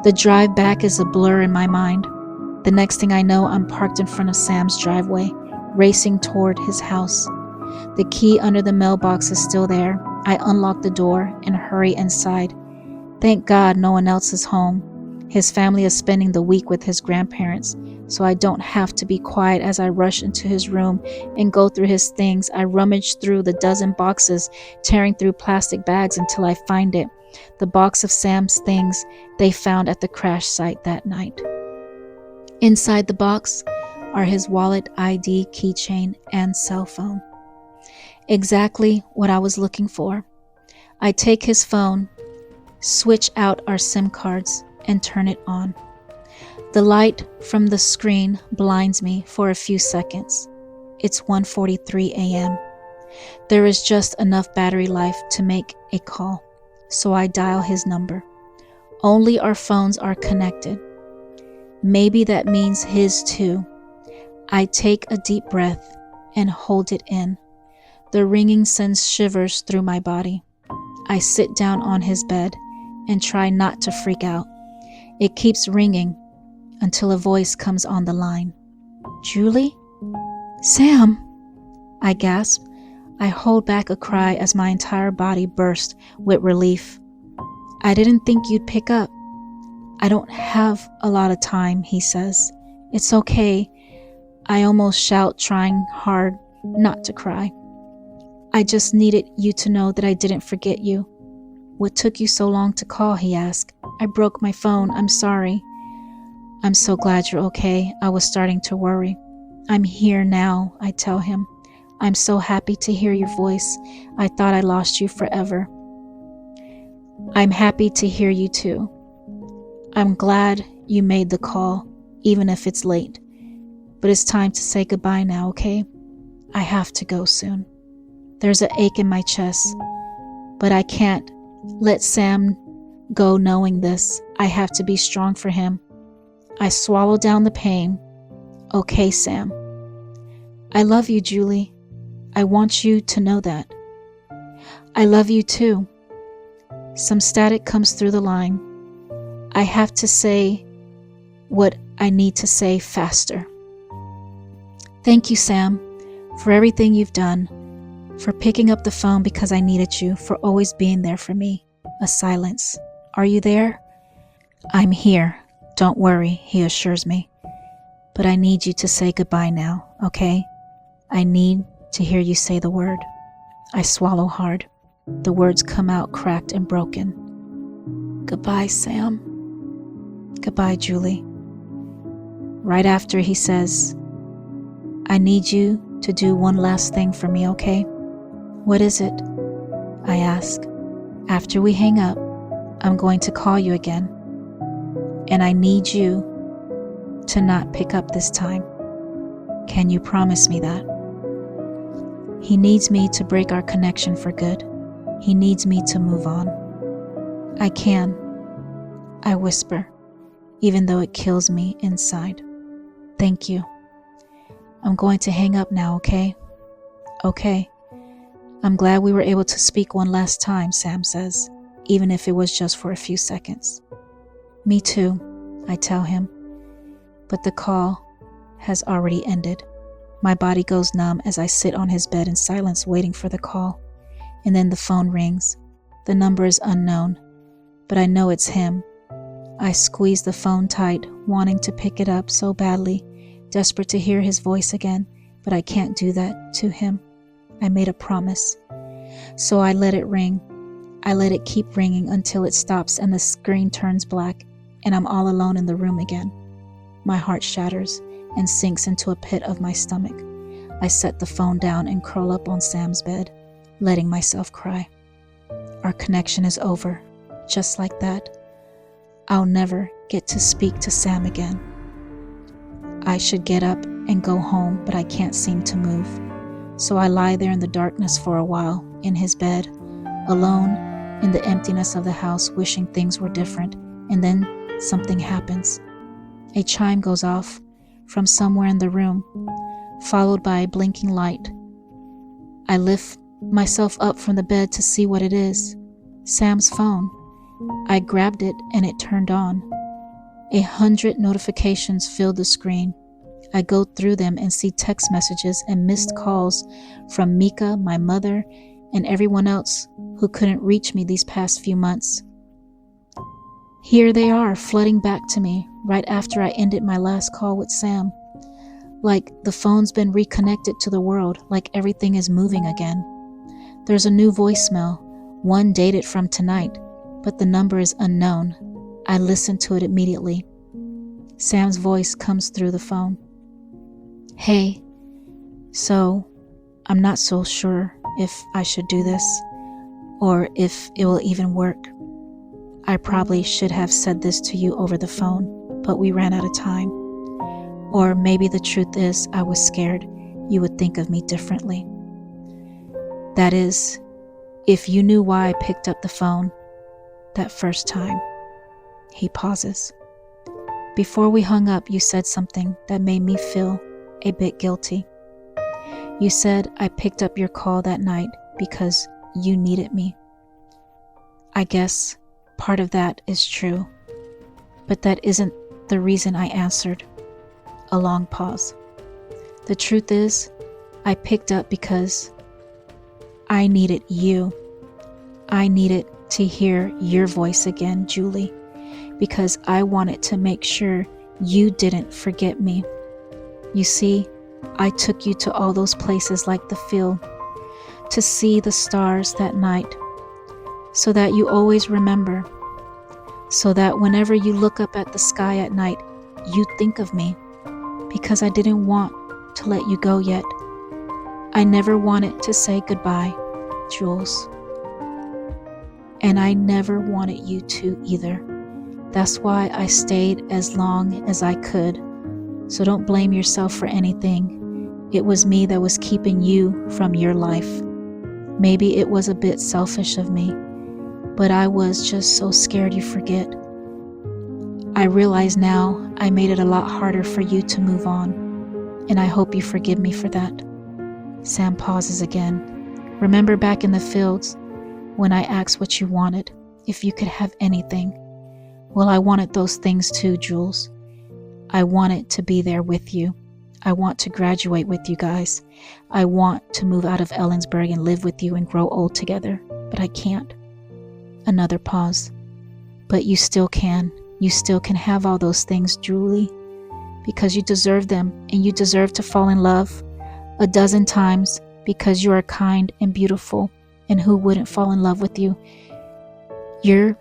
The drive back is a blur in my mind. The next thing I know, I'm parked in front of Sam's driveway, racing toward his house. The key under the mailbox is still there. I unlock the door and hurry inside. Thank God no one else is home. His family is spending the week with his grandparents, so I don't have to be quiet as I rush into his room and go through his things. I rummage through the dozen boxes, tearing through plastic bags until I find it. The box of Sam's things they found at the crash site that night. Inside the box are his wallet, ID, keychain, and cell phone. Exactly what I was looking for. I take his phone, switch out our SIM cards, and turn it on. The light from the screen blinds me for a few seconds. It's 1:43 a.m. There is just enough battery life to make a call, so I dial his number. Only our phones are connected. Maybe that means his too. I take a deep breath and hold it in. The ringing sends shivers through my body. I sit down on his bed and try not to freak out. It keeps ringing until a voice comes on the line. Julie? Sam? I gasp. I hold back a cry as my entire body bursts with relief. I didn't think you'd pick up. I don't have a lot of time, he says. It's okay. I almost shout, trying hard not to cry. I just needed you to know that I didn't forget you. What took you so long to call, he asked. I broke my phone. I'm sorry. I'm so glad you're okay. I was starting to worry. I'm here now, I tell him. I'm so happy to hear your voice. I thought I lost you forever. I'm happy to hear you too. I'm glad you made the call, even if it's late. But it's time to say goodbye now, okay? I have to go soon. There's an ache in my chest, but I can't let Sam go knowing this. I have to be strong for him. I swallow down the pain. Okay, Sam. I love you, Julie. I want you to know that. I love you too. Some static comes through the line. I have to say what I need to say faster. Thank you, Sam, for everything you've done, for picking up the phone because I needed you, for always being there for me. A silence. Are you there? I'm here. Don't worry, he assures me. But I need you to say goodbye now, okay? I need to hear you say the word. I swallow hard. The words come out cracked and broken. Goodbye, Sam. Goodbye, Julie. Right after he says, I need you to do one last thing for me, okay? What is it? I ask. After we hang up, I'm going to call you again. And I need you to not pick up this time. Can you promise me that? He needs me to break our connection for good. He needs me to move on. I can. I whisper, even though it kills me inside. Thank you. I'm going to hang up now, okay? Okay. I'm glad we were able to speak one last time, Sam says, even if it was just for a few seconds. Me too, I tell him. But the call has already ended. My body goes numb as I sit on his bed in silence waiting for the call. And then the phone rings. The number is unknown, but I know it's him. I squeeze the phone tight, wanting to pick it up so badly, desperate to hear his voice again, but I can't do that to him. I made a promise. So I let it ring. I let it keep ringing until it stops and the screen turns black, and I'm all alone in the room again. My heart shatters and sinks into a pit of my stomach. I set the phone down and curl up on Sam's bed, letting myself cry. Our connection is over, just like that. I'll never get to speak to Sam again. I should get up and go home, but I can't seem to move. So I lie there in the darkness for a while, in his bed, alone in the emptiness of the house, wishing things were different. And then something happens. A chime goes off from somewhere in the room, followed by a blinking light. I lift myself up from the bed to see what it is. Sam's phone. I grabbed it and it turned on. 100 notifications filled the screen. I go through them and see text messages and missed calls from Mika, my mother, and everyone else who couldn't reach me these past few months. Here they are, flooding back to me right after I ended my last call with Sam. Like the phone's been reconnected to the world, like everything is moving again. There's a new voicemail, one dated from tonight, but the number is unknown. I listen to it immediately. Sam's voice comes through the phone. Hey, so I'm not so sure if I should do this or if it will even work. I probably should have said this to you over the phone, but we ran out of time. Or maybe the truth is I was scared you would think of me differently. That is, if you knew why I picked up the phone that first time. He pauses. Before we hung up, you said something that made me feel a bit guilty. You said I picked up your call that night because you needed me. I guess part of that is true, but that isn't the reason I answered. A long pause. The truth is, I picked up because I needed you. I needed to hear your voice again, Julie, because I wanted to make sure you didn't forget me. You see, I took you to all those places like the field, to see the stars that night, so that you always remember, so that whenever you look up at the sky at night, you think of me, because I didn't want to let you go yet. I never wanted to say goodbye, Jules. And I never wanted you to either. That's why I stayed as long as I could. So don't blame yourself for anything. It was me that was keeping you from your life. Maybe it was a bit selfish of me, but I was just so scared you forget. I realize now I made it a lot harder for you to move on, and I hope you forgive me for that. Sam pauses again. Remember back in the fields when I asked what you wanted, if you could have anything? Well, I wanted those things too, Jules. I wanted to be there with you. I want to graduate with you guys. I want to move out of Ellensburg and live with you and grow old together, but I can't. Another pause. But you still can. You still can have all those things, Julie, because you deserve them, and you deserve to fall in love 12 times because you are kind and beautiful, and who wouldn't fall in love with you? You're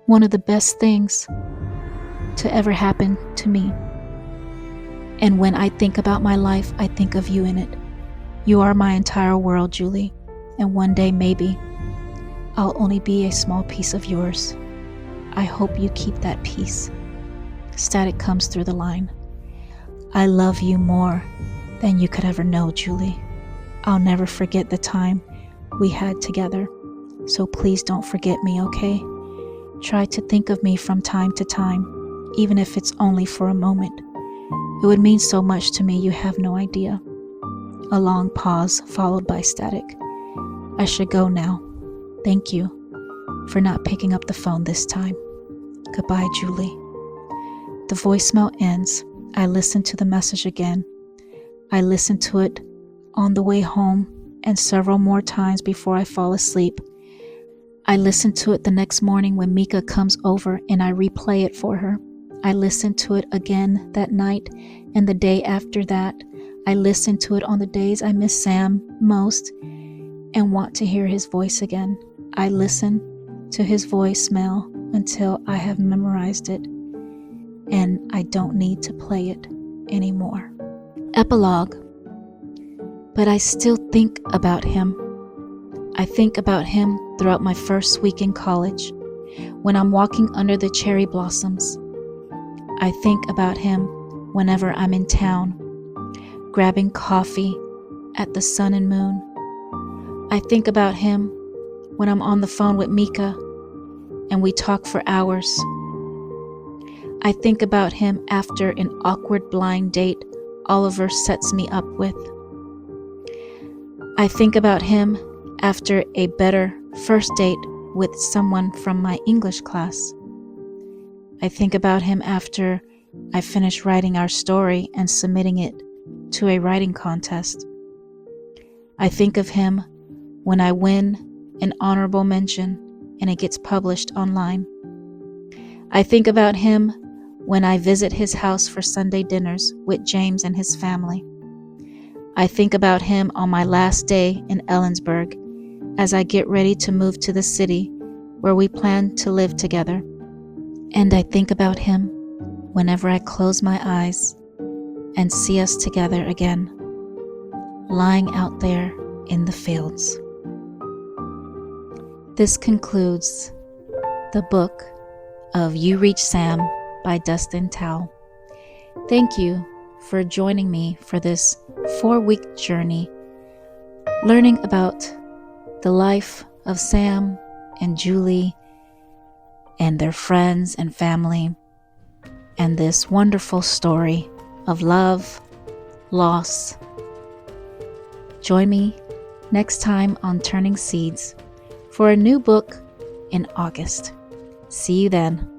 one of the best things to ever happen to me. And when I think about my life, I think of you in it. You are my entire world, Julie, and one day maybe I'll only be a small piece of yours. I hope you keep that peace. Static comes through the line. I love you more than you could ever know, Julie. I'll never forget the time we had together. So please don't forget me, okay? Try to think of me from time to time, even if it's only for a moment. It would mean so much to me, you have no idea. A long pause followed by static. I should go now. Thank you for not picking up the phone this time. Goodbye, Julie. The voicemail ends. I listen to the message again. I listen to it on the way home and several more times before I fall asleep. I listen to it the next morning when Mika comes over and I replay it for her. I listen to it again that night and the day after that. I listen to it on the days I miss Sam most and want to hear his voice again. I listen to his voicemail until I have memorized it and I don't need to play it anymore. Epilogue. But I still think about him. I think about him throughout my first week in college, when I'm walking under the cherry blossoms. I think about him whenever I'm in town, grabbing coffee at the Sun and Moon. I think about him when I'm on the phone with Mika and we talk for hours. I think about him after an awkward blind date Oliver sets me up with. I think about him after a better first date with someone from my English class. I think about him after I finish writing our story and submitting it to a writing contest. I think of him when I win an honorable mention and it gets published online. I think about him when I visit his house for Sunday dinners with James and his family. I think about him on my last day in Ellensburg as I get ready to move to the city where we plan to live together. And I think about him whenever I close my eyes and see us together again, lying out there in the fields. This concludes the book of You Reach Sam by Dustin Thao. Thank you for joining me for this 4-week journey, learning about the life of Sam and Julie and their friends and family, and this wonderful story of love, loss. Join me next time on Turning Seeds for a new book in August. See you then.